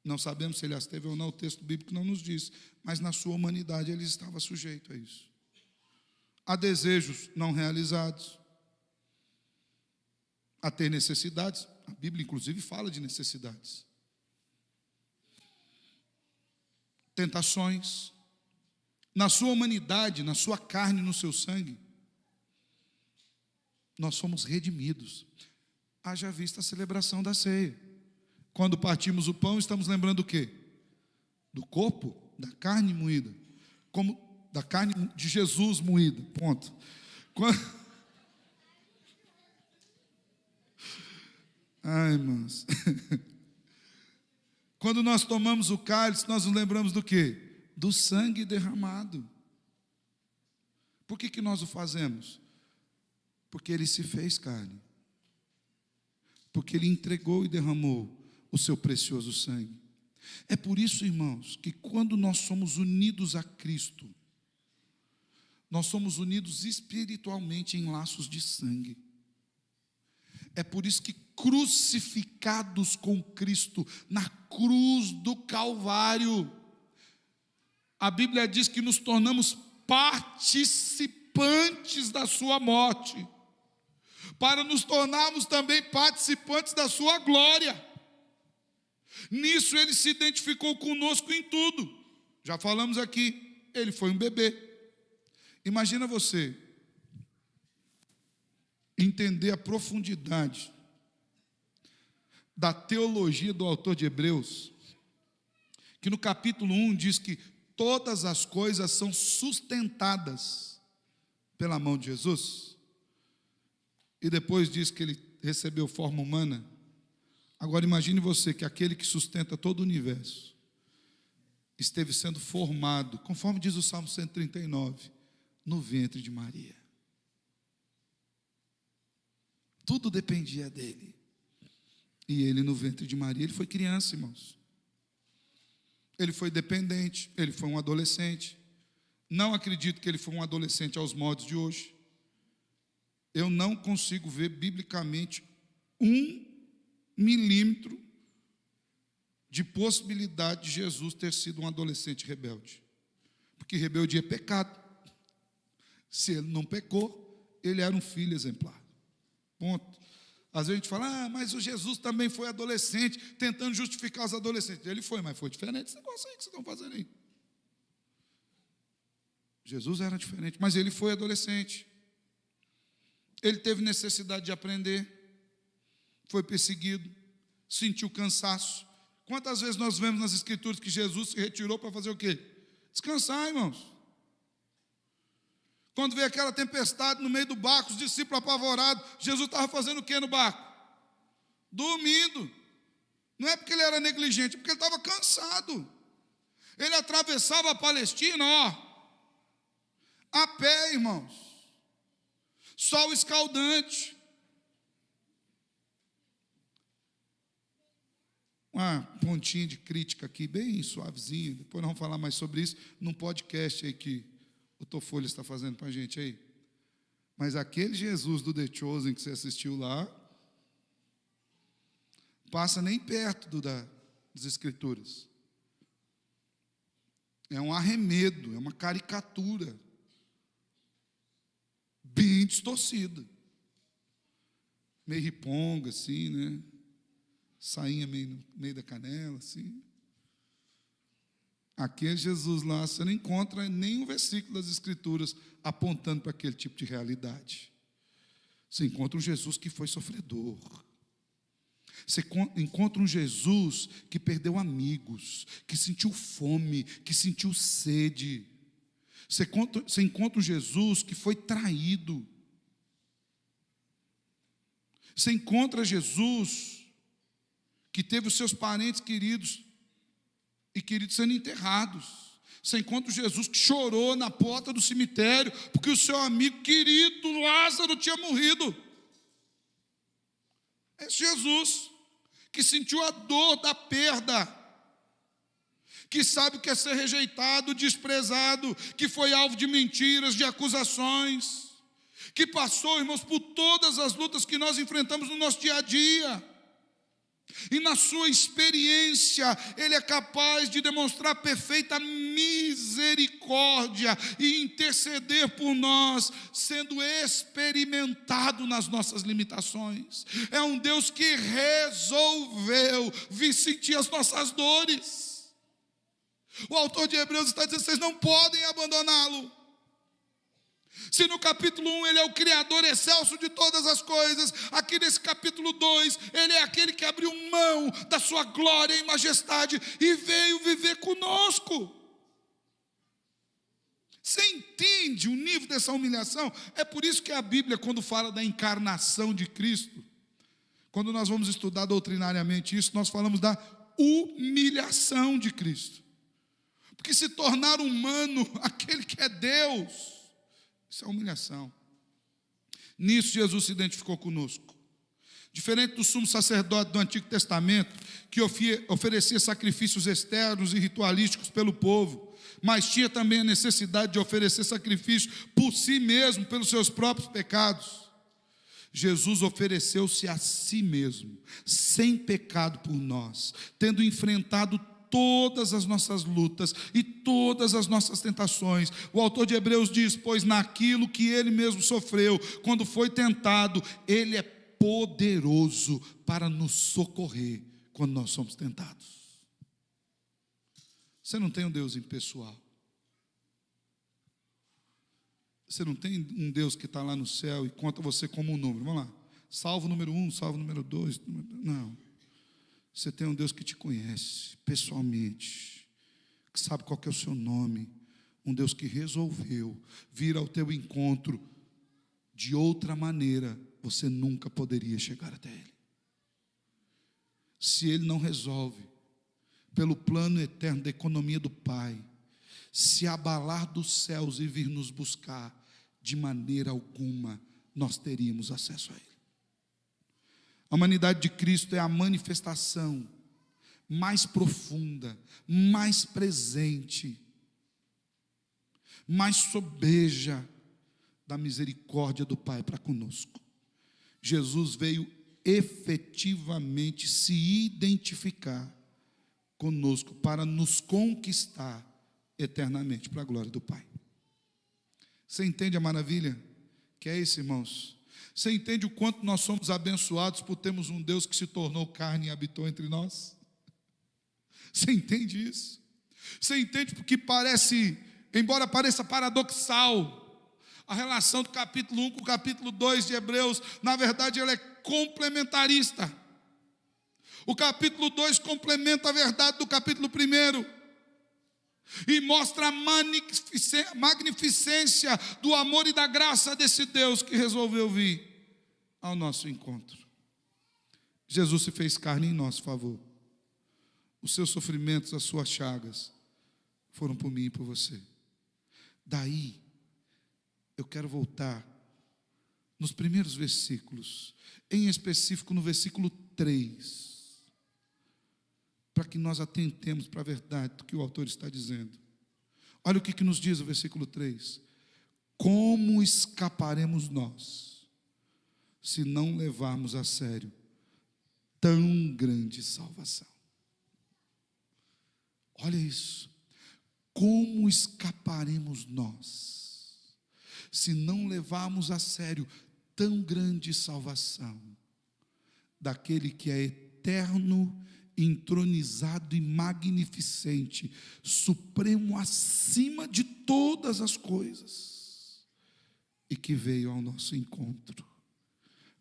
Não sabemos se ele as teve ou não, o texto bíblico não nos diz, mas na sua humanidade ele estava sujeito a isso. A desejos não realizados, a ter necessidades. A Bíblia, inclusive, fala de necessidades. Tentações. Na sua humanidade, na sua carne, no seu sangue, nós somos redimidos. Haja vista a celebração da ceia. Quando partimos o pão, estamos lembrando o quê? Do corpo, da carne moída. Como da carne de Jesus moída. Ponto. Ai, irmãos. Quando nós tomamos o cálice, nós nos lembramos do quê? Do sangue derramado. Por que nós o fazemos? Porque ele se fez carne. Porque ele entregou e derramou o seu precioso sangue. É por isso, irmãos, que quando nós somos unidos a Cristo, nós somos unidos espiritualmente em laços de sangue. É por isso que crucificados com Cristo na cruz do Calvário, a Bíblia diz que nos tornamos participantes da sua morte, para nos tornarmos também participantes da sua glória. Nisso ele se identificou conosco em tudo. Já falamos aqui, ele foi um bebê. Imagina você entender a profundidade da teologia do autor de Hebreus, que no capítulo 1 diz que todas as coisas são sustentadas pela mão de Jesus, e depois diz que ele recebeu forma humana. Agora imagine você que aquele que sustenta todo o universo esteve sendo formado, conforme diz o Salmo 139, no ventre de Maria. Tudo dependia dele. E ele no ventre de Maria, ele foi criança, irmãos. Ele foi dependente, ele foi um adolescente. Não acredito que ele foi um adolescente aos modos de hoje. Eu não consigo ver biblicamente 1 milímetro de possibilidade de Jesus ter sido um adolescente rebelde. Porque rebeldia é pecado. Se ele não pecou, ele era um filho exemplar. Ponto. Às vezes a gente fala, mas o Jesus também foi adolescente, tentando justificar os adolescentes. Ele foi, mas foi diferente esse negócio aí que vocês estão fazendo aí. Jesus era diferente, mas ele foi adolescente. Ele teve necessidade de aprender, foi perseguido, sentiu cansaço. Quantas vezes nós vemos nas Escrituras que Jesus se retirou para fazer o quê? Descansar, irmãos. Quando veio aquela tempestade no meio do barco, os discípulos apavorados, Jesus estava fazendo o que no barco? Dormindo. Não é porque ele era negligente, é porque ele estava cansado. Ele atravessava a Palestina, a pé, irmãos. Sol escaldante. Uma pontinha de crítica aqui, bem suavezinha. Depois nós vamos falar mais sobre isso num podcast aí que o Tofolha está fazendo para a gente aí. Mas aquele Jesus do The Chosen que você assistiu lá, passa nem perto das Escrituras. É um arremedo, é uma caricatura bem distorcida. Meio riponga, assim, né? Sainha meio no meio da canela, assim. Aqui é Jesus lá, você não encontra nenhum versículo das Escrituras apontando para aquele tipo de realidade. Você encontra um Jesus que foi sofredor. Você encontra um Jesus que perdeu amigos, que sentiu fome, que sentiu sede. Você encontra um Jesus que foi traído. Você encontra Jesus que teve os seus parentes queridos sendo enterrados. Você encontra Jesus que chorou na porta do cemitério porque o seu amigo querido Lázaro tinha morrido. É Jesus que sentiu a dor da perda, que sabe o que é ser rejeitado, desprezado, que foi alvo de mentiras, de acusações, que passou, irmãos, por todas as lutas que nós enfrentamos no nosso dia a dia. E na sua experiência, Ele é capaz de demonstrar perfeita misericórdia e interceder por nós, sendo experimentado nas nossas limitações. É um Deus que resolveu vir sentir as nossas dores. O autor de Hebreus está dizendo: vocês não podem abandoná-lo. Se no capítulo 1 ele é o Criador excelso de todas as coisas, aqui nesse capítulo 2, ele é aquele que abriu mão da sua glória e majestade e veio viver conosco. Você entende o nível dessa humilhação? É por isso que a Bíblia, quando fala da encarnação de Cristo, quando nós vamos estudar doutrinariamente isso, nós falamos da humilhação de Cristo. Porque se tornar humano, aquele que é Deus, isso é humilhação. Nisso Jesus se identificou conosco. Diferente do sumo sacerdote do Antigo Testamento, que oferecia sacrifícios externos e ritualísticos pelo povo, mas tinha também a necessidade de oferecer sacrifício por si mesmo, pelos seus próprios pecados. Jesus ofereceu-se a si mesmo, sem pecado por nós, tendo enfrentado todas as nossas lutas e todas as nossas tentações. O autor de Hebreus diz: pois naquilo que ele mesmo sofreu, quando foi tentado, ele é poderoso para nos socorrer quando nós somos tentados. Você não tem um Deus impessoal. Você não tem um Deus que está lá no céu e conta você como um número. Vamos lá, salvo número 1, salvo número 2. Não. Você tem um Deus que te conhece pessoalmente, que sabe qual que é o seu nome, um Deus que resolveu vir ao teu encontro. De outra maneira, você nunca poderia chegar até Ele. Se Ele não resolve, pelo plano eterno da economia do Pai, se abalar dos céus e vir nos buscar, de maneira alguma nós teríamos acesso a Ele. A humanidade de Cristo é a manifestação mais profunda, mais presente, mais sobeja da misericórdia do Pai para conosco. Jesus veio efetivamente se identificar conosco para nos conquistar eternamente para a glória do Pai. Você entende a maravilha que é isso, irmãos? Você entende o quanto nós somos abençoados por termos um Deus que se tornou carne e habitou entre nós? Você entende isso? Você entende porque embora pareça paradoxal, a relação do capítulo 1 com o capítulo 2 de Hebreus, na verdade ela é complementarista. O capítulo 2 complementa a verdade do capítulo 1 e mostra a magnificência do amor e da graça desse Deus que resolveu vir ao nosso encontro. Jesus se fez carne em nosso favor. Os seus sofrimentos, as suas chagas foram por mim e por você. Daí, eu quero voltar nos primeiros versículos, em específico no versículo 3, para que nós atentemos para a verdade do que o autor está dizendo. Olha o que nos diz o versículo 3: como escaparemos nós, se não levarmos a sério tão grande salvação? Olha isso. Como escaparemos nós, se não levarmos a sério tão grande salvação, daquele que é eterno, entronizado e magnificente, supremo acima de todas as coisas, e que veio ao nosso encontro,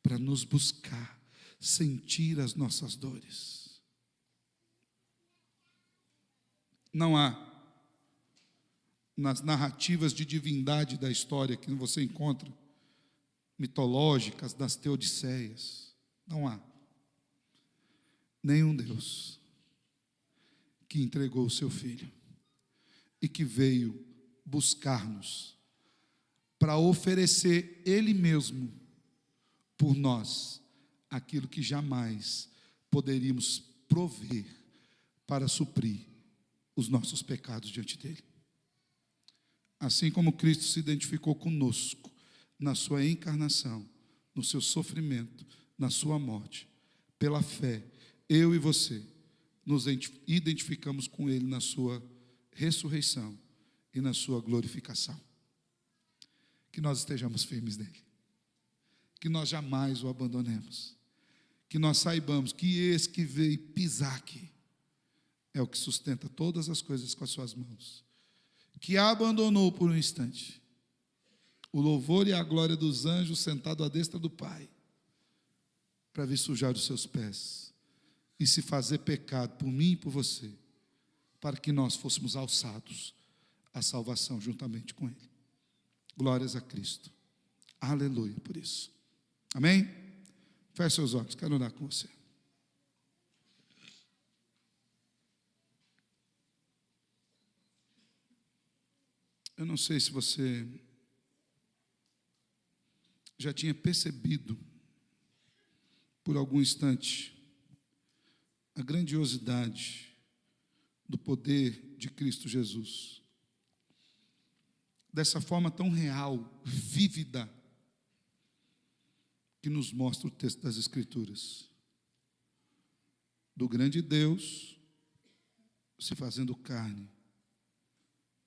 para nos buscar, sentir as nossas dores. Não há, nas narrativas de divindade da história que você encontra, mitológicas, das teodiceias, não há nenhum Deus que entregou o seu Filho e que veio buscar-nos para oferecer Ele mesmo por nós aquilo que jamais poderíamos prover para suprir os nossos pecados diante dEle. Assim como Cristo se identificou conosco na sua encarnação, no seu sofrimento, na sua morte, pela fé, eu e você nos identificamos com Ele na sua ressurreição e na sua glorificação. Que nós estejamos firmes nele, que nós jamais o abandonemos, que nós saibamos que esse que veio pisar aqui é o que sustenta todas as coisas com as suas mãos, que abandonou por um instante o louvor e a glória dos anjos sentado à destra do Pai, para vir sujar os seus pés e se fazer pecado por mim e por você, para que nós fôssemos alçados à salvação juntamente com Ele. Glórias a Cristo. Aleluia por isso. Amém? Feche seus olhos, quero orar com você. Eu não sei se você já tinha percebido por algum instante a grandiosidade do poder de Cristo Jesus. Dessa forma tão real, vívida, que nos mostra o texto das Escrituras. Do grande Deus se fazendo carne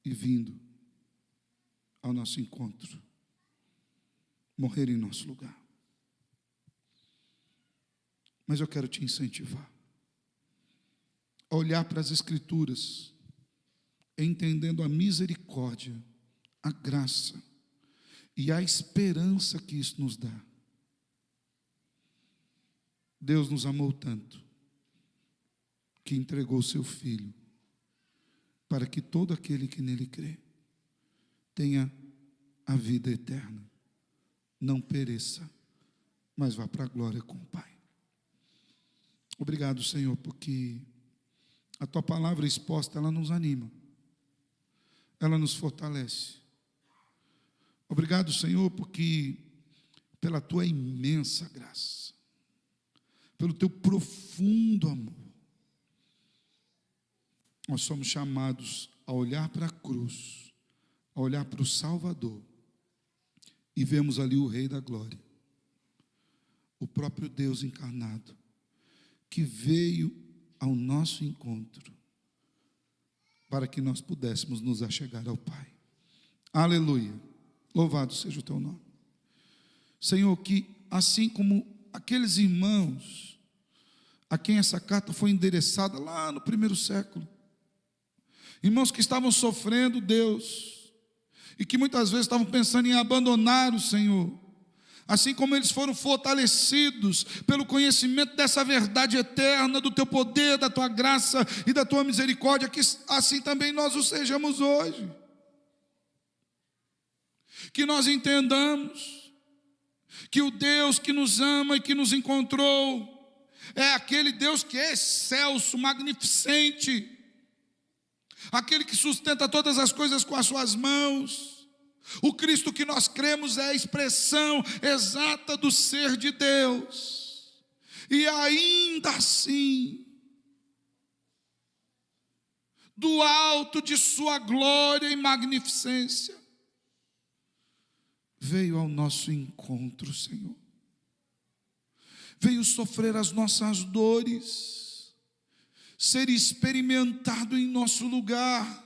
e vindo ao nosso encontro, morrer em nosso lugar. Mas eu quero te incentivar a olhar para as Escrituras, entendendo a misericórdia, a graça e a esperança que isso nos dá. Deus nos amou tanto que entregou o seu Filho para que todo aquele que nele crê tenha a vida eterna, não pereça, mas vá para a glória com o Pai. Obrigado, Senhor, porque a Tua palavra exposta, ela nos anima, ela nos fortalece. Obrigado, Senhor, porque pela Tua imensa graça, pelo Teu profundo amor, nós somos chamados a olhar para a cruz, a olhar para o Salvador, e vemos ali o Rei da Glória, o próprio Deus encarnado, que veio ao nosso encontro, para que nós pudéssemos nos achegar ao Pai. Aleluia, louvado seja o Teu nome. Senhor, que assim como aqueles irmãos, a quem essa carta foi endereçada lá no primeiro século, irmãos que estavam sofrendo, Deus, e que muitas vezes estavam pensando em abandonar o Senhor, assim como eles foram fortalecidos pelo conhecimento dessa verdade eterna, do Teu poder, da Tua graça e da Tua misericórdia, que assim também nós o sejamos hoje. Que nós entendamos que o Deus que nos ama e que nos encontrou é aquele Deus que é excelso, magnificente, aquele que sustenta todas as coisas com as suas mãos. O Cristo que nós cremos é a expressão exata do ser de Deus. E ainda assim, do alto de sua glória e magnificência, veio ao nosso encontro, Senhor. Veio sofrer as nossas dores, ser experimentado em nosso lugar.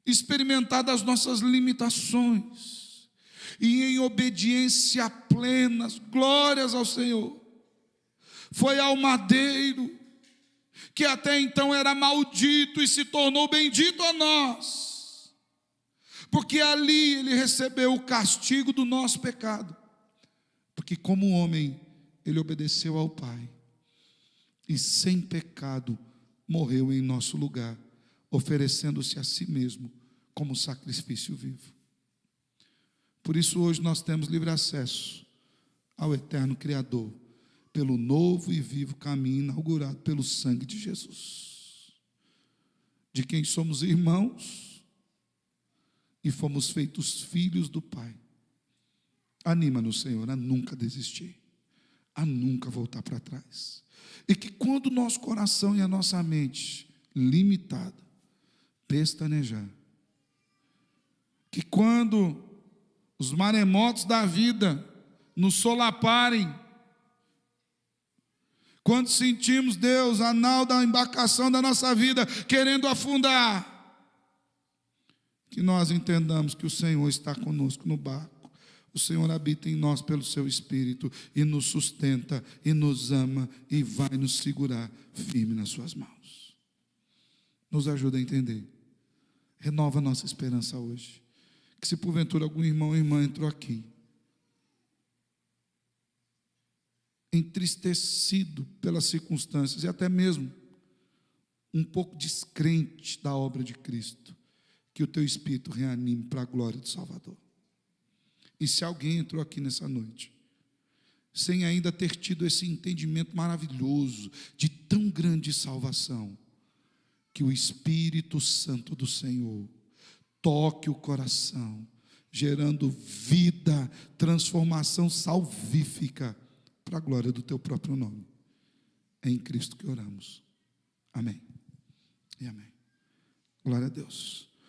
Experimentar das nossas limitações, e em obediência plena, glórias ao Senhor. Foi ao madeiro, que até então era maldito, e se tornou bendito a nós, porque ali ele recebeu o castigo do nosso pecado, porque como homem, ele obedeceu ao Pai, e sem pecado, morreu em nosso lugar, oferecendo-se a si mesmo, como sacrifício vivo. Por isso hoje nós temos livre acesso ao eterno Criador, pelo novo e vivo caminho inaugurado pelo sangue de Jesus, de quem somos irmãos e fomos feitos filhos do Pai. Anima-nos, Senhor, a nunca desistir, a nunca voltar para trás, e que quando o nosso coração e a nossa mente limitada pestanejar, que quando os maremotos da vida nos solaparem, quando sentimos, Deus, a nau da embarcação da nossa vida querendo afundar, que nós entendamos que o Senhor está conosco no barco, o Senhor habita em nós pelo seu Espírito e nos sustenta e nos ama e vai nos segurar firme nas suas mãos. Nos ajuda a entender, renova a nossa esperança hoje. Que se porventura algum irmão ou irmã entrou aqui entristecido pelas circunstâncias e até mesmo um pouco descrente da obra de Cristo, que o teu Espírito reanime para a glória do Salvador. E se alguém entrou aqui nessa noite sem ainda ter tido esse entendimento maravilhoso de tão grande salvação, que o Espírito Santo do Senhor toque o coração, gerando vida, transformação salvífica, para a glória do teu próprio nome. É em Cristo que oramos. Amém e amém. Glória a Deus.